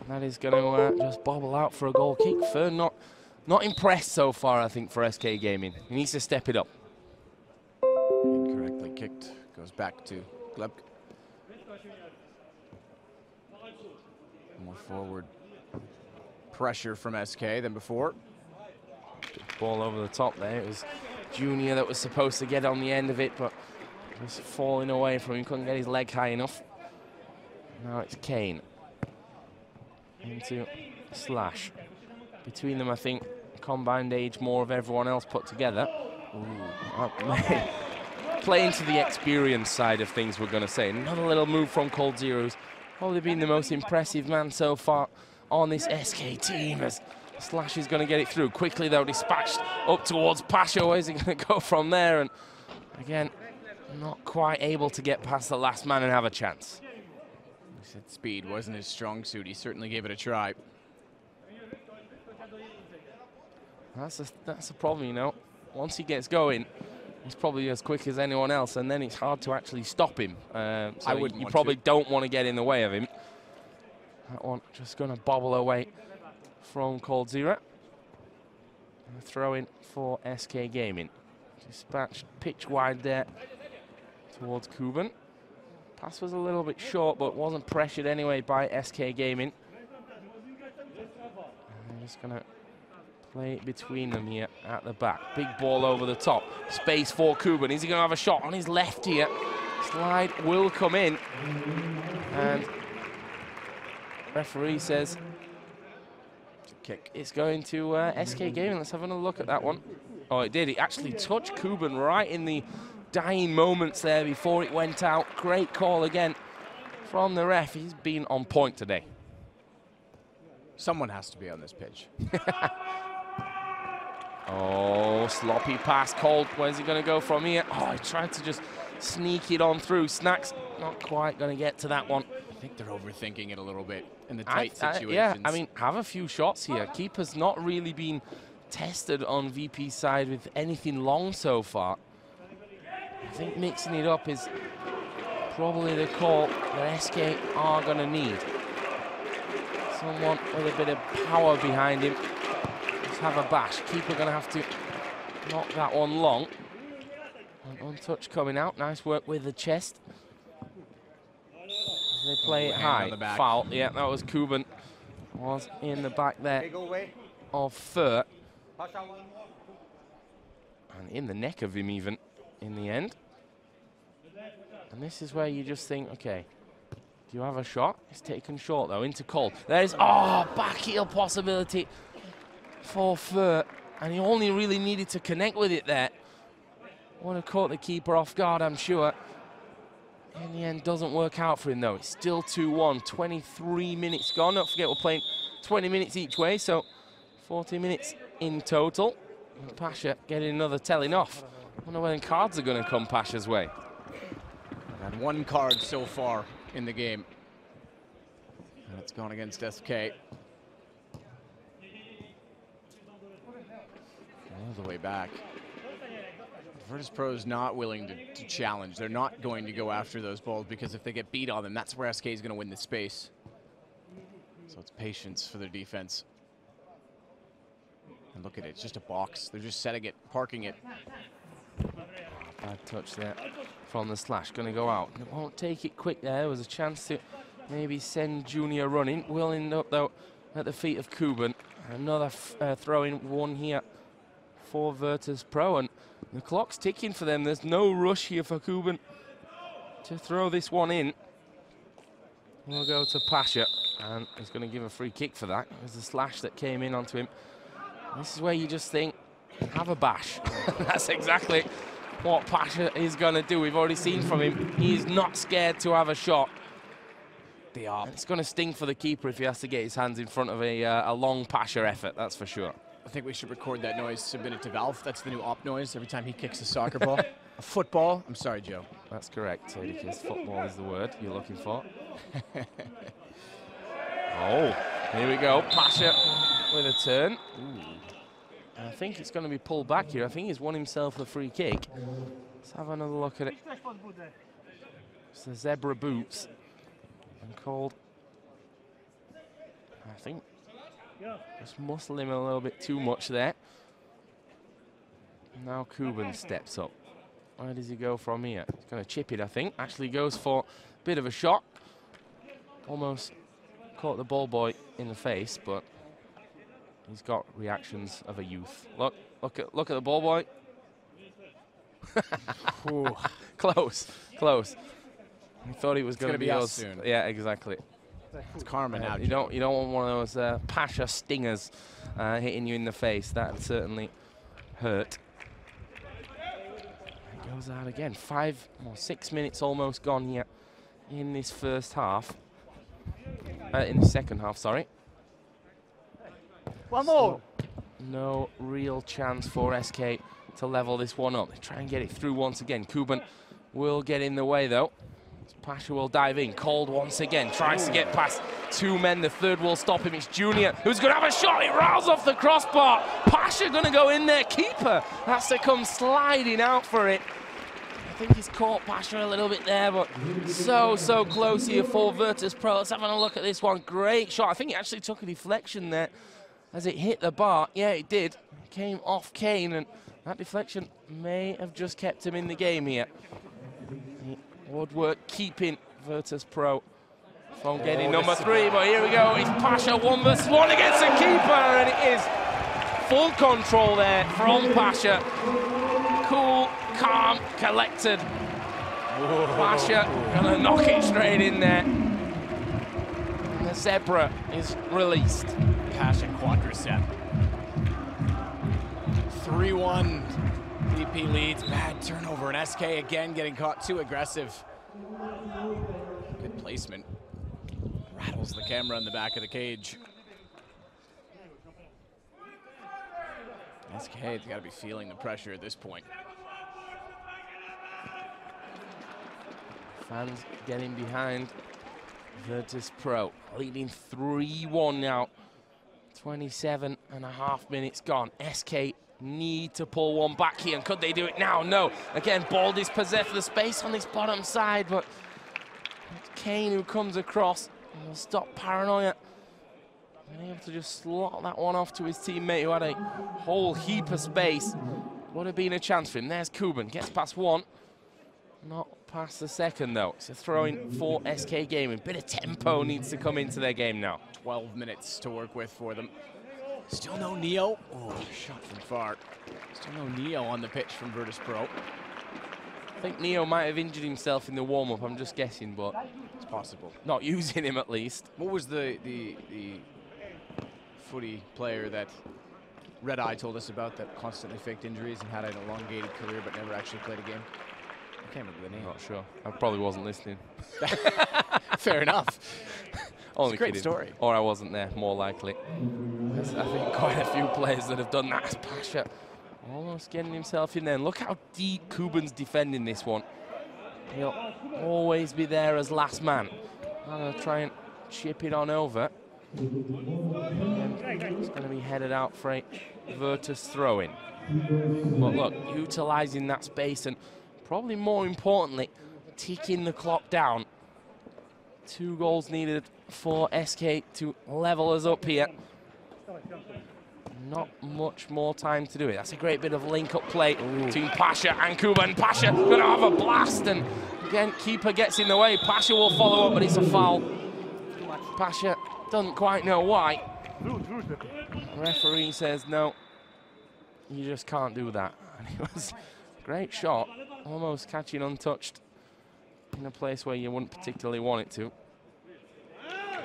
That is going to just bobble out for a goal kick. Fur not impressed so far, I think, for SK Gaming. He needs to step it up. Incorrectly kicked. Goes back to Gleb. More forward pressure from SK than before. Ball over the top there. It was Junior that was supposed to get on the end of it, but was falling away from him. Couldn't get his leg high enough. Now it's Kane into Slash. Between them, I think, combined age more of everyone else put together. Play into the experience side of things, we're going to say. Another little move from Coldzera, who's probably been the most impressive man so far on this SK team, as Slash is going to get it through. Quickly, though, dispatched up towards Pasha. Where's he going to go from there? And again, not quite able to get past the last man and have a chance. He said speed wasn't his strong suit. He certainly gave it a try. That's a problem, you know. Once he gets going, he's probably as quick as anyone else, and then it's hard to actually stop him. So you probably don't want to get in the way of him. That one just going to bobble away from Cold Zero. And a throw in for SK Gaming. Dispatched pitch wide there towards Kuban. Pass was a little bit short, but wasn't pressured anyway by SK Gaming. And just going to play it between them here at the back. Big ball over the top. Space for Kuban. Is he going to have a shot on his left here? Slide will come in. And referee says it's a kick. It's going to SK Gaming. Let's have another look at that one. Oh, it did. It actually touched Kuban right in the dying moments there before it went out. Great call again from the ref. He's been on point today. Someone has to be on this pitch. Oh, sloppy pass. Cold. Where's he going to go from here? Oh, he tried to just sneak it on through. Snacks not quite going to get to that one. I think they're overthinking it a little bit in the tight situations. Yeah, I mean, have a few shots here. Keeper's not really been tested on VP's side with anything long so far. I think mixing it up is probably the call that SK are going to need. Someone with a bit of power behind him. Just have a bash. Keeper going to have to knock that one long. An untouched coming out. Nice work with the chest. As they play it high. Foul. Yeah, that was Kuban. Was in the back there of Fur. And in the neck of him even in the end. And this is where you just think, okay, do you have a shot? It's taken short though, into Cold. There's, back heel possibility for Fur. And he only really needed to connect with it there. Would have caught the keeper off guard, I'm sure. In the end, doesn't work out for him though. It's still 2-1, 23 minutes gone. Don't forget we're playing 20 minutes each way, so 40 minutes in total. And Pasha getting another telling off. I wonder when cards are going to come Pasha's way. And one card so far in the game. And it's gone against SK. All the way back. Virtus.pro is not willing to challenge. They're not going to go after those balls because if they get beat on them, that's where SK is going to win the space. So it's patience for their defense. And look at it, it's just a box. They're just setting it, parking it. Bad touch there from the slash. Going to go out. It won't take it quick there. There was a chance to maybe send Junior running. Will end up, though, at the feet of Kuban. Another throw-in one here for Virtus.pro. And the clock's ticking for them. There's no rush here for Kuban to throw this one in. We'll go to Pasha. And he's going to give a free kick for that. There's a slash that came in onto him. This is where you just think, have a bash. That's exactly what Pasha is going to do. We've already seen from him. He's not scared to have a shot. They are. It's going to sting for the keeper if he has to get his hands in front of a long Pasha effort, that's for sure. I think we should record that noise, submit it to Valve. That's the new op noise every time he kicks a soccer ball. A football. I'm sorry, Joe. That's correct, Sadikis. Football is the word you're looking for. Oh, here we go. Pasha with a turn. Ooh. I think it's going to be pulled back here. I think he's won himself the free kick. Let's have another look at it. It's the zebra boots. And called, I think, just muscle him a little bit too much there. Now Kuban steps up. Where does he go from here? He's going to chip it, I think. Actually goes for a bit of a shot. Almost caught the ball boy in the face, but he's got reactions of a youth. Look at the ball boy. Ooh, close. I thought he was going to be us soon. Yeah, exactly. It's karma now. You don't want one of those Pasha stingers hitting you in the face. That certainly hurt. It goes out again. 6 minutes almost gone here in this first half. In the second half, sorry. One more. So, no real chance for SK to level this one up. They try and get it through once again. Kuban will get in the way though. Pasha will dive in. Cold once again. Tries to get past two men. The third will stop him. It's Junior who's going to have a shot. It rails off the crossbar. Pasha going to go in there. Keeper has to come sliding out for it. I think he's caught Pasha a little bit there, but so close here for Virtus.pro. Let's have a look at this one. Great shot. I think he actually took a deflection there as it hit the bar. Yeah, it did. It came off Kane, and that deflection may have just kept him in the game here. Woodwork keeping Virtus.pro from getting number 3, but here we go. It's Pasha 1 versus 1 against the keeper, and it is full control there from Pasha. Cool, calm, collected. Pasha gonna knock it straight in there. And the zebra is released. Pasha quadricep. 3-1. VP leads, bad turnover, and SK again getting caught too aggressive. Good placement. Rattles the camera in the back of the cage. SK's got to be feeling the pressure at this point. Fans getting behind Virtus.pro, leading 3-1 now. 27.5 minutes gone. SK need to pull one back here, and could they do it now? No. Again, Baldy's possessed the space on this bottom side, but it's Kane who comes across and will stop Paranoia. And able to just slot that one off to his teammate who had a whole heap of space. Would have been a chance for him. There's Kuban, gets past one. Not past the second though. It's a throw-in for SK Gaming. Bit of tempo needs to come into their game now. 12 minutes to work with for them. Still no Neo. Oh, shot from far. Still no Neo on the pitch from Virtus.pro. I think Neo might have injured himself in the warm-up, I'm just guessing, but it's possible. Not using him at least. What was the footy player that Red Eye told us about that constantly faked injuries and had an elongated career but never actually played a game? I can't remember the name. Not sure. I probably wasn't listening. Fair enough. Only it's a great kidding. story. Or I wasn't there, more likely. There's, I think, quite a few players that have done that. Pasha almost getting himself in there. And look how deep Kuban's defending this one. He'll always be there as last man. I'm going to try and chip it on over. It's going to be headed out for a Virtus throw-in. But look, utilising that space and probably more importantly, ticking the clock down. 2 goals needed for SK to level us up here. Not much more time to do it. That's a great bit of link-up play between Pasha and Kuban. Pasha gonna have a blast, and again, keeper gets in the way. Pasha will follow up, but it's a foul. Pasha doesn't quite know why. The referee says, no, you just can't do that. And it was a great shot, almost catching untouched in a place where you wouldn't particularly want it to.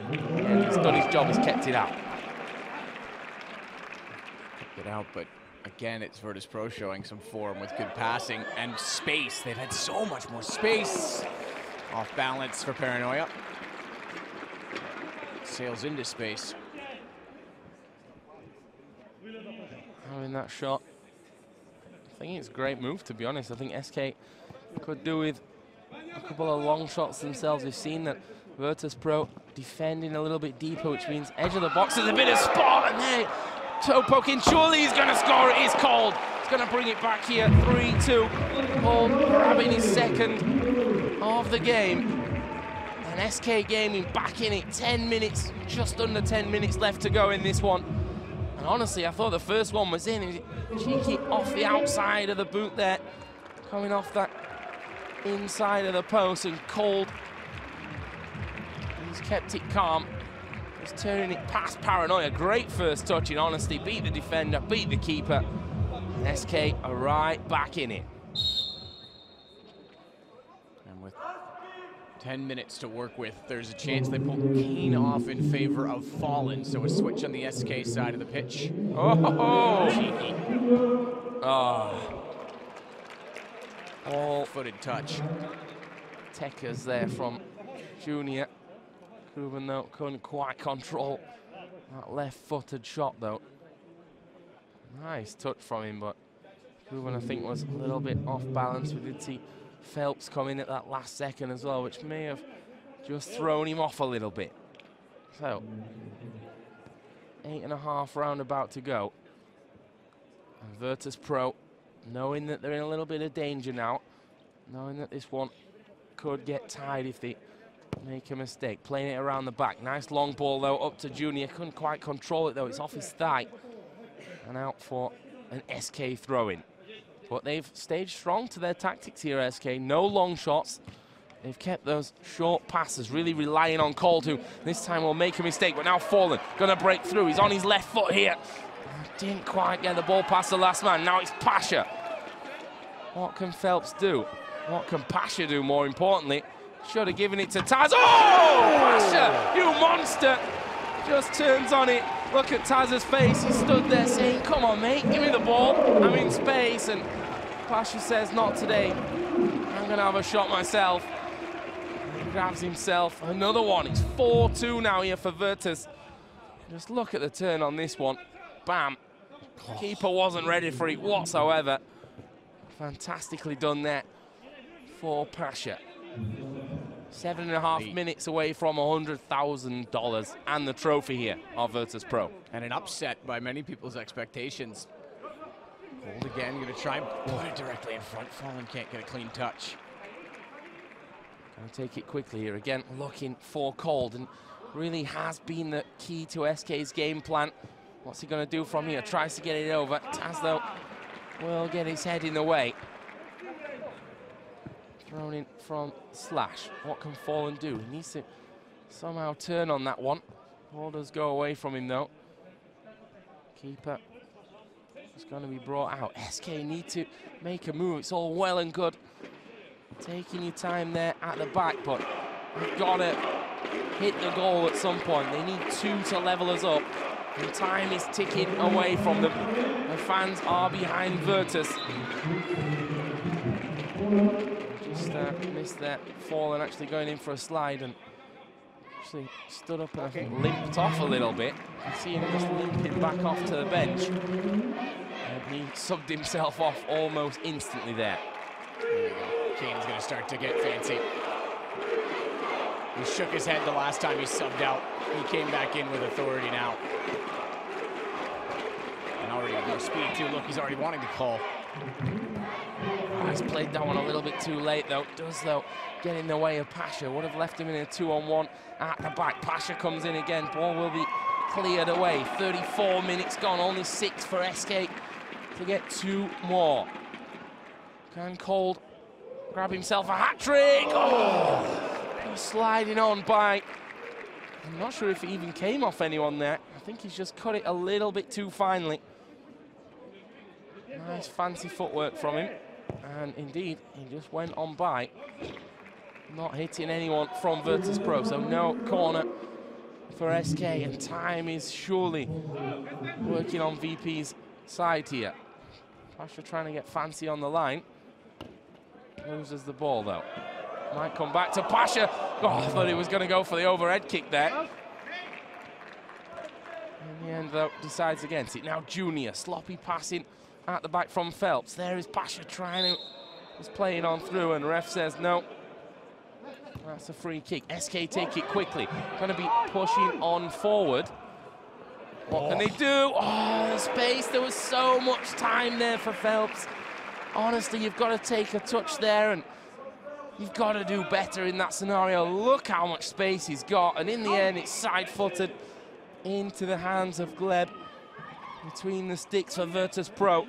And he's done his job, he's kept it out. Kept it out, but again, it's Virtus.pro showing some form with good passing and space. They've had so much more space. Off balance for Paranoia. Sails into space. Having that shot. I think it's a great move, to be honest. I think SK could do with a couple of long shots themselves. We've seen that Virtus.pro defending a little bit deeper, which means edge of the box. There's a bit of spot, and there, toe poking. Surely he's going to score. It is Cold. He's going to bring it back here. 3-2. Cold grabbing his second of the game. And SK Gaming back in it. 10 minutes, just under 10 minutes left to go in this one. And honestly, I thought the first one was in. It was cheeky off the outside of the boot there. Coming off that inside of the post, and Cold, he's kept it calm. He's turning it past Paranoia. Great first touch in honesty. Beat the defender, beat the keeper. And SK are right back in it. And with 10 minutes to work with, there's a chance they pull Kane off in favor of Fallen. So a switch on the SK side of the pitch. Oh! Cheeky. Oh. All-footed touch. Techers there from Junior. Kuban, though, couldn't quite control that left-footed shot, though. Nice touch from him, but Kuban, I think, was a little bit off balance. We did see Phelps come in at that last second as well, which may have just thrown him off a little bit. So, 8.5 round about to go. And Virtus.pro, knowing that they're in a little bit of danger now, knowing that this one could get tied if they make a mistake. Playing it around the back. Nice long ball, though, up to Junior. Couldn't quite control it, though. It's off his thigh. And out for an SK throw-in. But they've stayed strong to their tactics here, SK. No long shots. They've kept those short passes, really relying on Cold, who this time will make a mistake, but now Fallen, gonna break through. He's on his left foot here. Didn't quite get the ball past the last man. Now it's Pasha. What can Phelps do? What can Pasha do, more importantly? Should have given it to Taz. Oh! Pasha, you monster! Just turns on it. Look at Taz's face. He stood there saying, come on, mate, give me the ball. I'm in space. And Pasha says, not today. I'm going to have a shot myself. He grabs himself another one. It's 4-2 now here for Virtus. Just look at the turn on this one. Bam. Keeper wasn't ready for it whatsoever. Fantastically done there for Pasha. 7.5 minutes away from $100,000 and the trophy here of Virtus.pro. And an upset by many people's expectations. Cold again, going to try and put it directly in front. Fallen can't get a clean touch. Going to take it quickly here. Again, looking for Cold, and really has been the key to SK's game plan. What's he going to do from here? Tries to get it over. Taz, though, will get his head in the way. Thrown in from Slash. What can Fallen do? He needs to somehow turn on that one. Ball does go away from him, though. Keeper is going to be brought out. SK need to make a move. It's all well and good taking your time there at the back, but you've got to hit the goal at some point. They need 2 to level us up. And time is ticking away from them. The fans are behind Virtus. Just missed that. Fallen actually going in for a slide and actually stood up and I think limped off a little bit. You see him just limping back off to the bench. And he subbed himself off almost instantly there. Kane's going to start to get fancy. He shook his head the last time he subbed out. He came back in with authority now. And already with no speed too. Look, he's already wanting to call. Oh, he's played that one a little bit too late, though. Does, though, get in the way of Pasha. Would have left him in a 2-on-1 at the back. Pasha comes in again. Ball will be cleared away. 34 minutes gone. Only 6 for SK to get 2 more. Can Cold grab himself a hat-trick? Oh! Sliding on by. I'm not sure if he even came off anyone there. I think he's just cut it a little bit too finely. Nice fancy footwork from him. And indeed, he just went on by. Not hitting anyone from Virtus.pro, so no corner for SK. And time is surely working on VP's side here. Pasha trying to get fancy on the line. Loses the ball, though. Might come back to Pasha. Oh, I thought he was going to go for the overhead kick there. In the end, though, decides against it. Now Junior, sloppy passing at the back from Phelps. There is Pasha trying to, just playing on through, and ref says no. That's a free kick. SK take it quickly. Going to be pushing on forward. What can they do? Oh, the space. There was so much time there for Phelps. Honestly, you've got to take a touch there, and you've got to do better in that scenario. Look how much space he's got. And in the end, it's side-footed into the hands of Gleb between the sticks for Virtus.pro.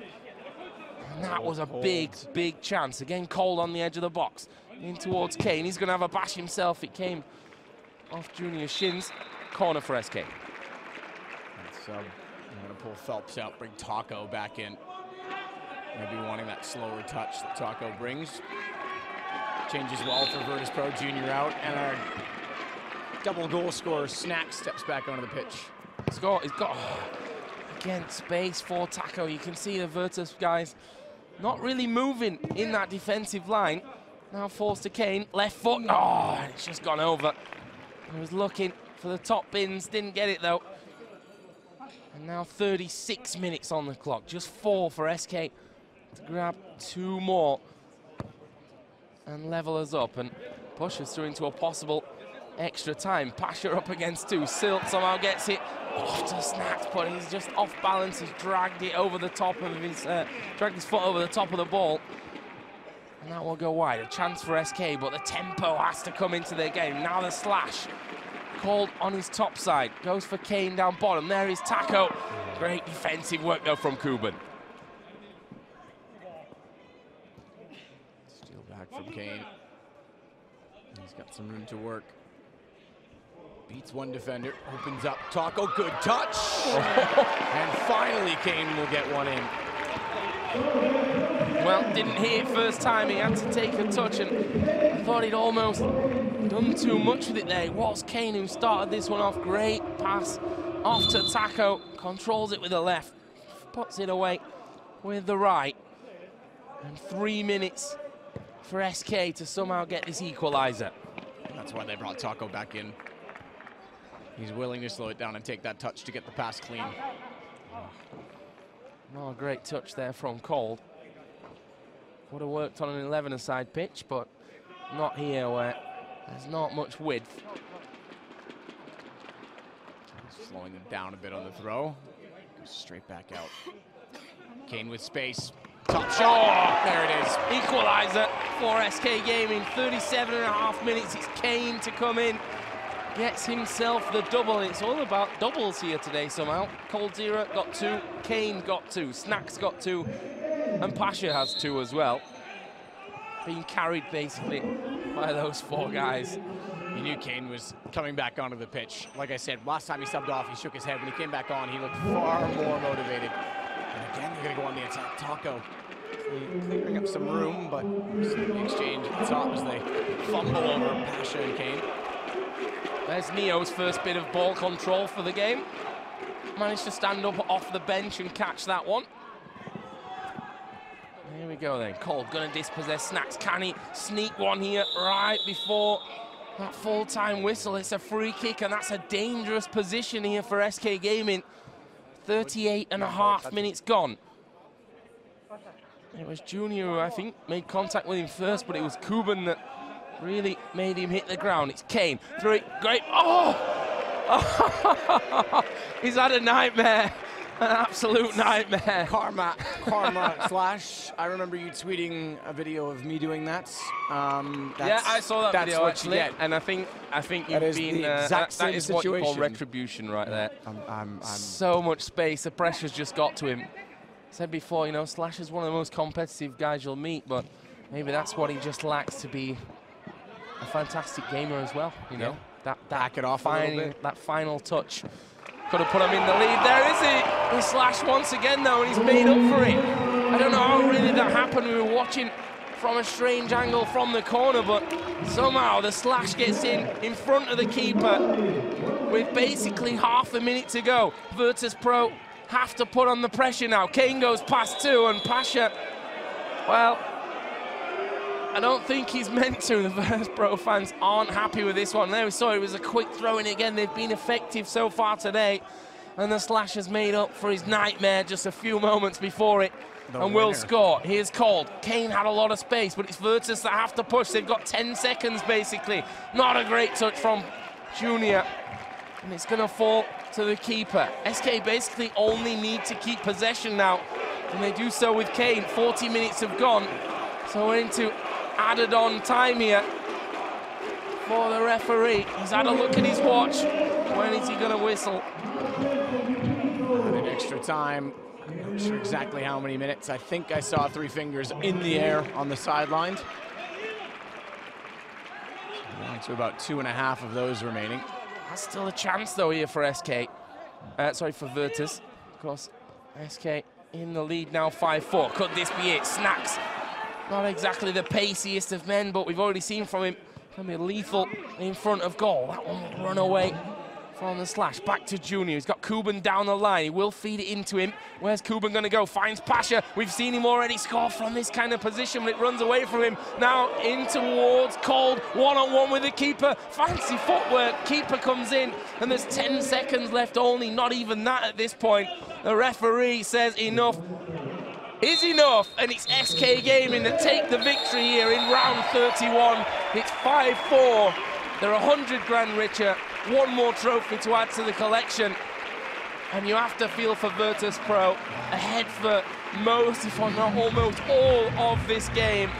And that was a big, big chance. Again, Cold on the edge of the box. In towards Kane. He's going to have a bash himself. It came off Junior's shins. Corner for SK. So I'm going to pull Phelps out, bring Taco back in. Maybe wanting that slower touch that Taco brings. Changes well for Virtus.pro. Junior out, and our double goal scorer Snack steps back onto the pitch. He's got again, space for Taco. You can see the Virtus guys not really moving in that defensive line. Now falls to Kane, left foot. Oh, it's just gone over. He was looking for the top bins, didn't get it though. And now 36 minutes on the clock, just 4 for SK to grab 2 more. and level us up and push us through into a possible extra time. Pasha up against 2. Silt somehow gets it off to Snacks, but he's just off balance. He's dragged it over the top of his, dragged his foot over the top of the ball. And that will go wide. A chance for SK, but the tempo has to come into their game. Now the slash called on his top side. Goes for Kane down bottom. There is Taco. Great defensive work though from Kuban. Steal back from Kane. He's got some room to work. Beats one defender, opens up. Taco, good touch. And finally Kane will get one in. Well, didn't hit it first time. He had to take a touch, and I thought he'd almost done too much with it there. It was Kane who started this one off. Great pass off to Taco. Controls it with the left. Puts it away with the right. And 3 minutes for SK to somehow get this equalizer. That's why they brought Taco back in. He's willing to slow it down and take that touch to get the pass clean. Not a great touch there from Cold. Would have worked on an 11-a-side pitch, but not here where there's not much width. Slowing them down a bit on the throw. Goes straight back out. Kane with space. Top shot. There it is. Equalizer for SK Gaming. 37.5 minutes. It's Kane to come in. Gets himself the double. It's all about doubles here today somehow. Coldzera got 2, Kane got 2, Snacks got 2, and Pasha has 2 as well. Being carried basically by those 4 guys. You knew Kane was coming back onto the pitch. Like I said, last time he subbed off, he shook his head. When he came back on, he looked far more motivated. And again, they're going to go on the attack. Taco clearing up some room, but the exchange at the top as they fumble over Pasha and Kane. There's Neo's first bit of ball control for the game. Managed to stand up off the bench and catch that one. Here we go then. Cold gonna dispossess Snacks. Can he sneak one here right before that full-time whistle? It's a free kick, and that's a dangerous position here for SK Gaming. 38.5 minutes gone. It was Junior who I think made contact with him first, but it was Kuban that really made him hit the ground. It's Kane. Through it. Great. Oh! He's had a nightmare. An absolute nightmare. Karma slash. I remember you tweeting a video of me doing that. Yeah, I saw that video actually, and I think you've been. That is what you call retribution right there. So much space. The pressure's just got to him. Said before, you know, Slash is one of the most competitive guys you'll meet, but maybe that's what he just lacks to be a fantastic gamer as well. You know, that back it off a little bit. That final touch. Could have put him in the lead. There is it. The Slash once again, though, and he's made up for it. I don't know how really that happened. We were watching from a strange angle from the corner, but somehow the Slash gets in front of the keeper with basically half a minute to go. Virtus.pro have to put on the pressure now. Kane goes past 2, and Pasha, well, I don't think he's meant to. The Virtus.pro fans aren't happy with this one. There we saw it was a quick throw in again. They've been effective so far today. And the Slash has made up for his nightmare just a few moments before it. And will score. Here's Cold. Kane had a lot of space, but it's Virtus that have to push. They've got 10 seconds, basically. Not a great touch from Junior. And it's going to fall to the keeper. SK basically only need to keep possession now. And they do so with Kane. 40 minutes have gone. So we're into added on time here for the referee. He's had a look at his watch. When is he going to whistle? An extra time. I'm not sure exactly how many minutes. I think I saw 3 fingers in the air on the sideline. Down to about 2.5 of those remaining. That's still a chance though here for SK. Sorry, for Virtus. Of course, SK in the lead now, 5-4. Could this be it? Snacks. Not exactly the paciest of men, but we've already seen from him can be lethal in front of goal. That one will run away from the Slash. Back to Junior. He's got Kuban down the line. He will feed it into him. Where's Kuban going to go? Finds Pasha. We've seen him already score from this kind of position, but it runs away from him. Now in towards Cold. One-on-one with the keeper. Fancy footwork. Keeper comes in, and there's 10 seconds left only. Not even that at this point. The referee says enough is enough, and it's SK Gaming that take the victory here in round 31. It's 5-4. They're 100 grand richer, one more trophy to add to the collection. And you have to feel for Virtus.pro, ahead for most, if not almost all of this game.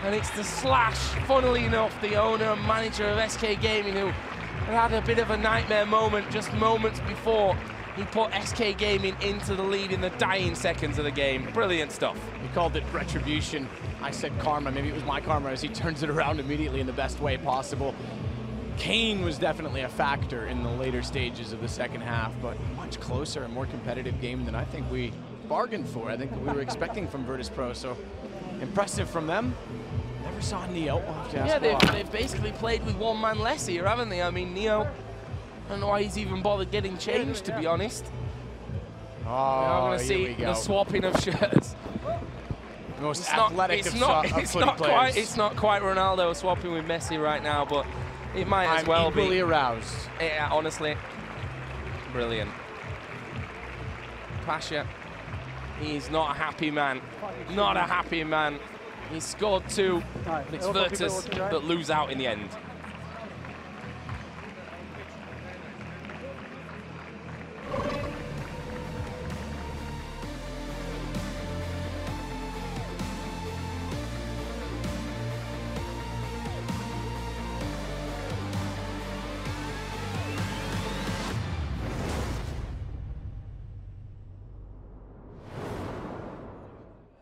And it's the Slash, funnily enough, the owner and manager of SK Gaming, who had a bit of a nightmare moment just moments before he put SK Gaming into the lead in the dying seconds of the game. Brilliant stuff. He called it retribution. I said karma. Maybe it was my karma, as he turns it around immediately in the best way possible. Kane was definitely a factor in the later stages of the second half, but much closer and more competitive game than I think we bargained for. I think we were expecting from Virtus.pro, so impressive from them. Never saw Neo. Yeah, they've basically played with one man less here, haven't they? I mean, Neo, I don't know why he's even bothered getting changed, to be honest. Oh, I'm going to see the swapping of shirts. Most athletic it's not quite Ronaldo swapping with Messi right now, but it might as well be. I'm equally aroused. Yeah, honestly, brilliant. Pasha, he's not a happy man. Not a happy man. He scored 2, but it's Virtus that lose out in the end.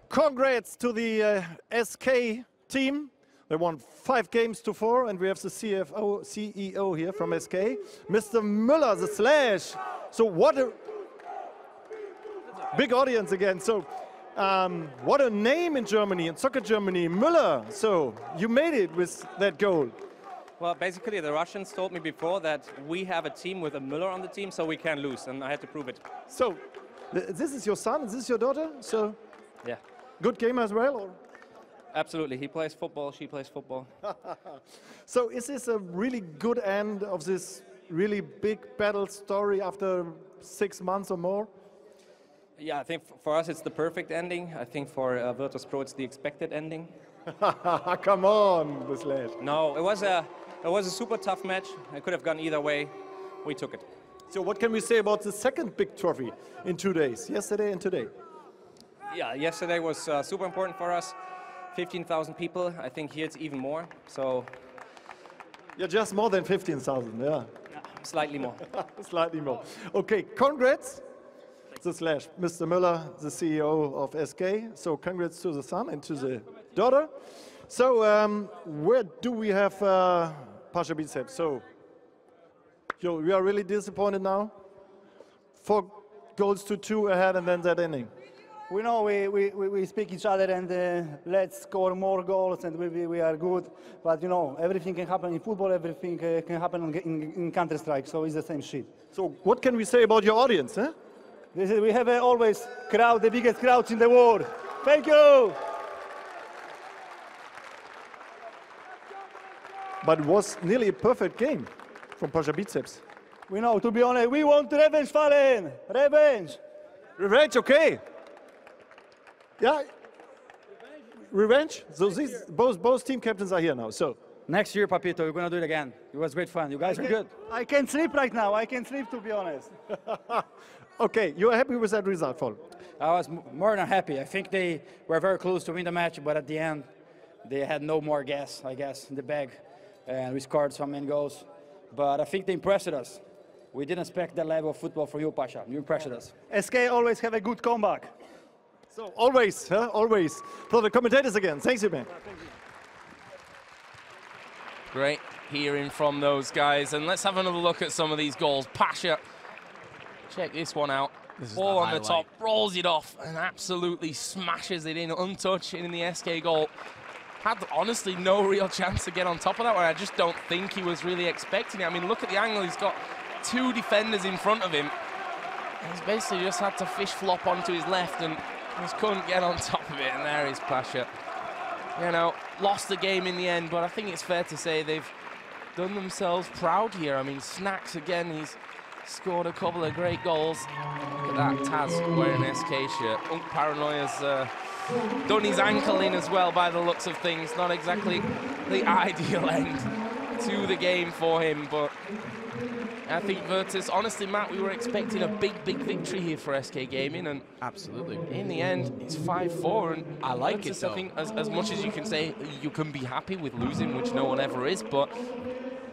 Congrats to the SK team. They won 5 games to 4, and we have the CEO here from SK, Mr. Müller, the Slash. So what a big audience again. So what a name in Germany, in soccer Germany, Müller. So you made it with that goal. Well, basically the Russians told me before that we have a team with a Müller on the team, so we can't lose, and I had to prove it. So this is your son, this is your daughter? So yeah. Good game as well? Or? Absolutely. He plays football, she plays football. So is this a really good end of this really big battle story after 6 months or more? Yeah, I think for us it's the perfect ending. I think for Virtus.pro it's the expected ending. Come on, the Slash. No, it was a super tough match. It could have gone either way. We took it. So what can we say about the second big trophy in 2 days, yesterday and today? Yeah, yesterday was super important for us. 15,000 people. I think here it's even more. So. Yeah, just more than 15,000. Yeah. Slightly more. Slightly more. Okay, congrats, the Slash, Mr. Müller, the CEO of SK. So congrats to the son and to the daughter. So where do we have Pasha Biceps? So we are really disappointed now. 4 goals to 2 ahead, and then that inning. We know we speak each other and let's score more goals and we are good. But you know, everything can happen in football, everything can happen in Counter-Strike, so it's the same shit. So what can we say about your audience? Huh? We have always crowd, the biggest crowds in the world. Thank you! But it was nearly a perfect game from Pasha Biceps. We know, to be honest, we want revenge, Fallen! Revenge! Revenge, okay. Yeah, revenge. So these both team captains are here now. So next year, Papito, we're gonna do it again. It was great fun. You guys are good. I can't sleep right now. I can't sleep, to be honest. Okay, you are happy with that result, Paul? I was more than happy. I think they were very close to win the match, but at the end, they had no more gas, I guess, in the bag, and we scored some many goals. But I think they impressed us. We didn't expect that level of football from you, Pasha. You impressed us. SK always have a good comeback. So always, always. For the commentators again, thanks you, man. Great hearing from those guys. And let's have another look at some of these goals. Pasha, check this one out. Ball on the top, rolls it off, and absolutely smashes it in, untouched in the SK goal. Had honestly no real chance to get on top of that one. I just don't think he was really expecting it. I mean, look at the angle. He's got 2 defenders in front of him. He's basically just had to fish flop onto his left and just couldn't get on top of it, and there is Pasha. You know, lost the game in the end, but I think it's fair to say they've done themselves proud here. I mean, Snacks again, he's scored a couple of great goals. Look at that, Taz wearing an SK shirt. Paranoia's done his ankle in as well by the looks of things. Not exactly the ideal end to the game for him, but I think Virtus, honestly, Matt, we were expecting a big victory here for SK Gaming, and absolutely, in the end, it's 5-4, and I like Virtus, it, though. I think, as much as you can say you can be happy with losing, which no one ever is, but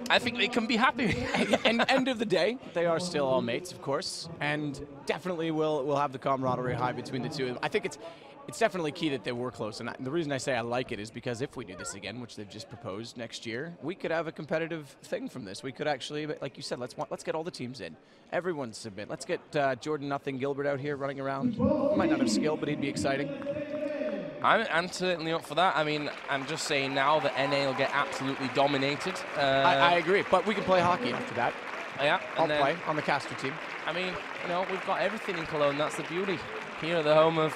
I think they can be happy. And end of the day, they are still all mates, of course, and definitely will have the camaraderie high between the two of them. I think it's definitely key that they were close, and the reason I say I like it is because if we do this again, which they've just proposed next year, we could have a competitive thing from this. We could actually, like you said, let's get all the teams in. Everyone submit. Let's get Jordan Nothing Gilbert out here running around. Might not have skill, but he'd be exciting. I'm certainly up for that. I mean, I'm just saying now that NA will get absolutely dominated. I agree, but we can play hockey after that. Yeah, I'll play on the caster team. I mean, you know, we've got everything in Cologne. That's the beauty. Here at the home of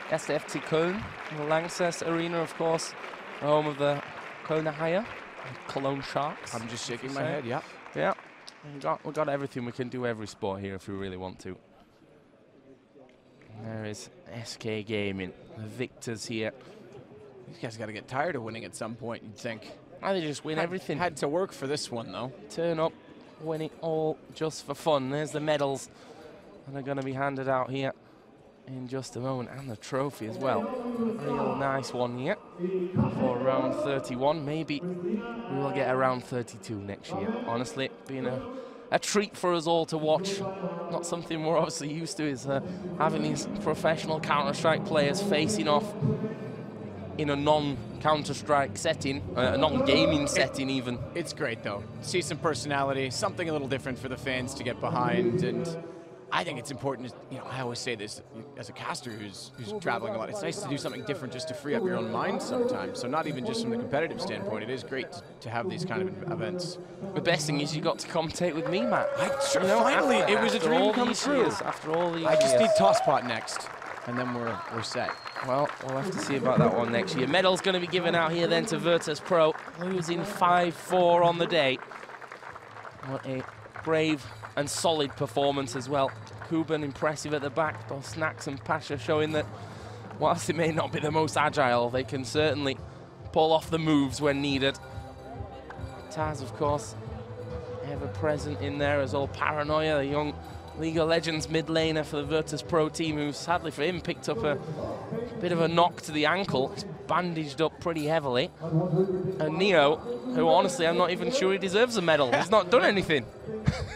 SFC Köln, the Lanxess Arena, of course, the home of the Kölner Haie, Cologne Sharks. I'm just shaking my head, yeah. Yeah, we've got everything. We can do every sport here if we really want to. There is SK Gaming, the victors here. These guys got to get tired of winning at some point, you'd think. They just win everything. Had to work for this one, though. Turn up, win it all just for fun. There's the medals that are going to be handed out here in just a moment, and the trophy as well. Real nice one here for round 31. Maybe we will get around 32 next year. Honestly, being a treat for us all to watch. Not something we're obviously used to, is having these professional Counter-Strike players facing off in a non-Counter-Strike setting, a non-gaming setting even. It's great, though. See some personality, something a little different for the fans to get behind, and I think it's important, you know, I always say this as a caster who's traveling a lot, it's nice to do something different just to free up your own mind sometimes. So not even just from the competitive standpoint, it is great to have these kind of events. The best thing is you got to commentate with me, Matt. Finally, it was a dream come true. After all these I just years. need Tosspot next, and then we're set. Well, we'll have to see about that one next year. Medal's going to be given out here then to Virtus.pro, losing 5-4 on the day. What a brave and solid performance as well. Kuban impressive at the back, both Snacks and Pasha showing that whilst they may not be the most agile, they can certainly pull off the moves when needed. Taz, of course, ever present in there as all Paranoia, the young League of Legends mid laner for the Virtus.pro team, who sadly for him picked up a bit of a knock to the ankle. It's bandaged up pretty heavily. And Neo, who honestly I'm not even sure he deserves a medal. He's not done anything.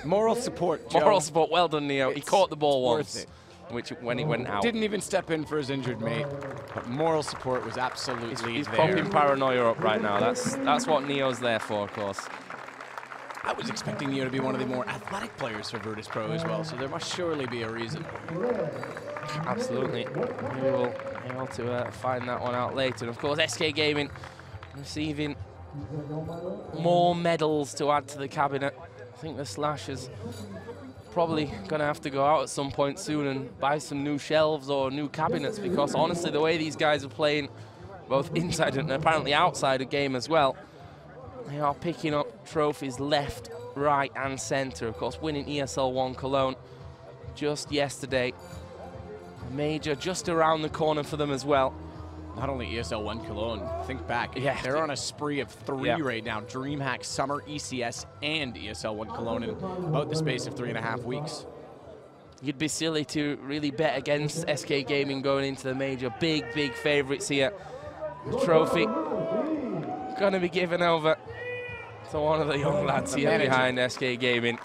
Moral support, Joe. Moral support, well done, Neo. He caught the ball once, which when he went out. Didn't even step in for his injured mate, but moral support was absolutely he's there. pumping Paranoia up right now. That's what Neo's there for, of course. I was expecting Neo to be one of the more athletic players for Virtus.pro as well, so there must surely be a reason. Absolutely. Maybe we'll be able to find that one out later. And of course, SK Gaming receiving more medals to add to the cabinet. I think the Slash is probably going to have to go out at some point soon and buy some new shelves or new cabinets, because honestly, the way these guys are playing, both inside and apparently outside the game as well, they are picking up trophies left, right, and center. Of course, winning ESL 1 Cologne just yesterday. A major just around the corner for them as well. Not only ESL 1 Cologne, think back. Yeah. They're on a spree of 3 right now. DreamHack, Summer, ECS, and ESL 1 Cologne in about the space of 3.5 weeks. You'd be silly to really bet against SK Gaming going into the major. Big favorites here. The trophy gonna be given over to one of the young lads here behind SK Gaming.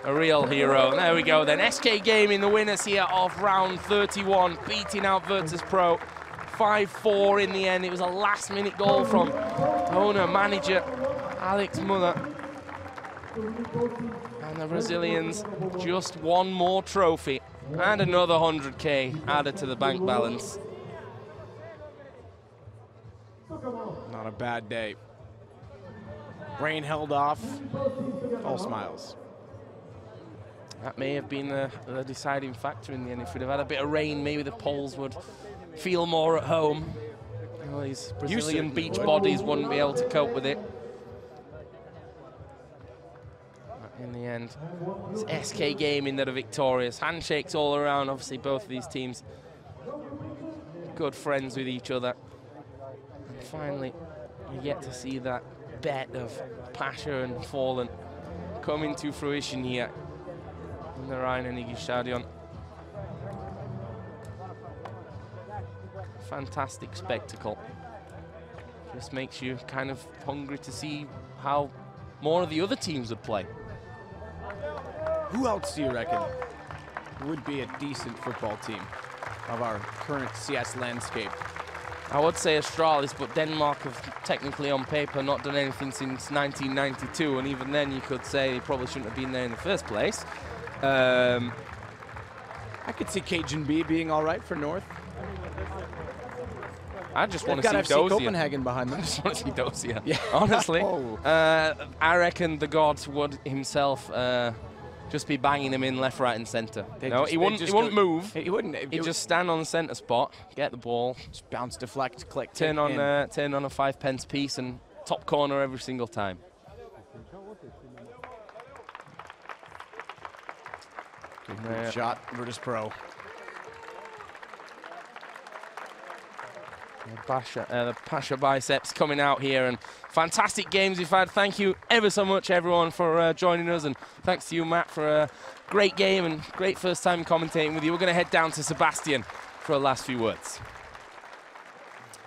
A real hero. There we go then. SK Gaming, the winners here of round 31, beating out Virtus.pro 5-4 in the end. It was a last-minute goal from owner, manager Alex Muller. And the Brazilians just one more trophy and another 100K added to the bank balance. Not a bad day. Rain held off. All smiles. That may have been the deciding factor in the end. If we'd have had a bit of rain, maybe the Poles would feel more at home. You know, these Brazilian beach bodies wouldn't be able to cope with it. But in the end, it's SK Gaming that are victorious. Handshakes all around. Obviously, both of these teams good friends with each other. And finally, you get to see that bet of Pasha and Fallen coming to fruition here in the Rhein-Energiestadion. Fantastic spectacle. Just makes you kind of hungry to see how more of the other teams would play. Who else do you reckon would be a decent football team of our current CS landscape? I would say Astralis, but Denmark have technically on paper not done anything since 1992, and even then you could say they probably shouldn't have been there in the first place. I could see Cajun B being all right for North. I just want to see FC Dosia. Copenhagen behind them. I just want to see Dosia. Yeah. Honestly, Oh. I reckon the God would himself just be banging him in left, right, and centre. No, he wouldn't move. He wouldn't. He'd just stand on the centre spot, get the ball, just bounce, deflect, click, turn on in. turn on a 5p piece, and top corner every single time. Good shot, Virtus.pro. The Pasha biceps coming out here, and fantastic games we've had. Thank you ever so much, everyone, for joining us, and thanks to you, Matt, for a great game and great first time commentating with you. We're going to head down to Sebastian for a last few words.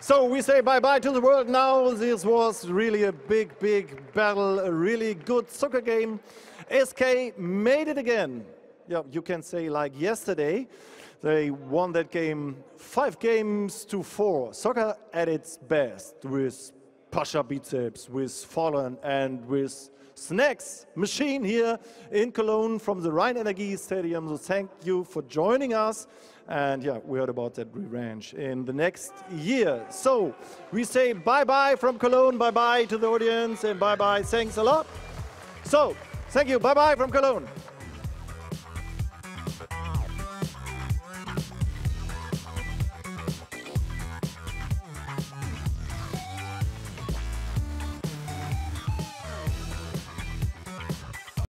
So we say bye-bye to the world now. This was really a big, big battle, a really good soccer game. SK made it again. Yeah, you can say like yesterday. They won that game 5-4. Soccer at its best, with Pasha biceps, with Fallen, and with Snacks Machine here in Cologne from the Rhein-Energiestadion. So thank you for joining us. And yeah, we heard about that revanche in the next year. So we say bye-bye from Cologne, bye-bye to the audience, and bye-bye. Thanks a lot. So thank you. Bye-bye from Cologne.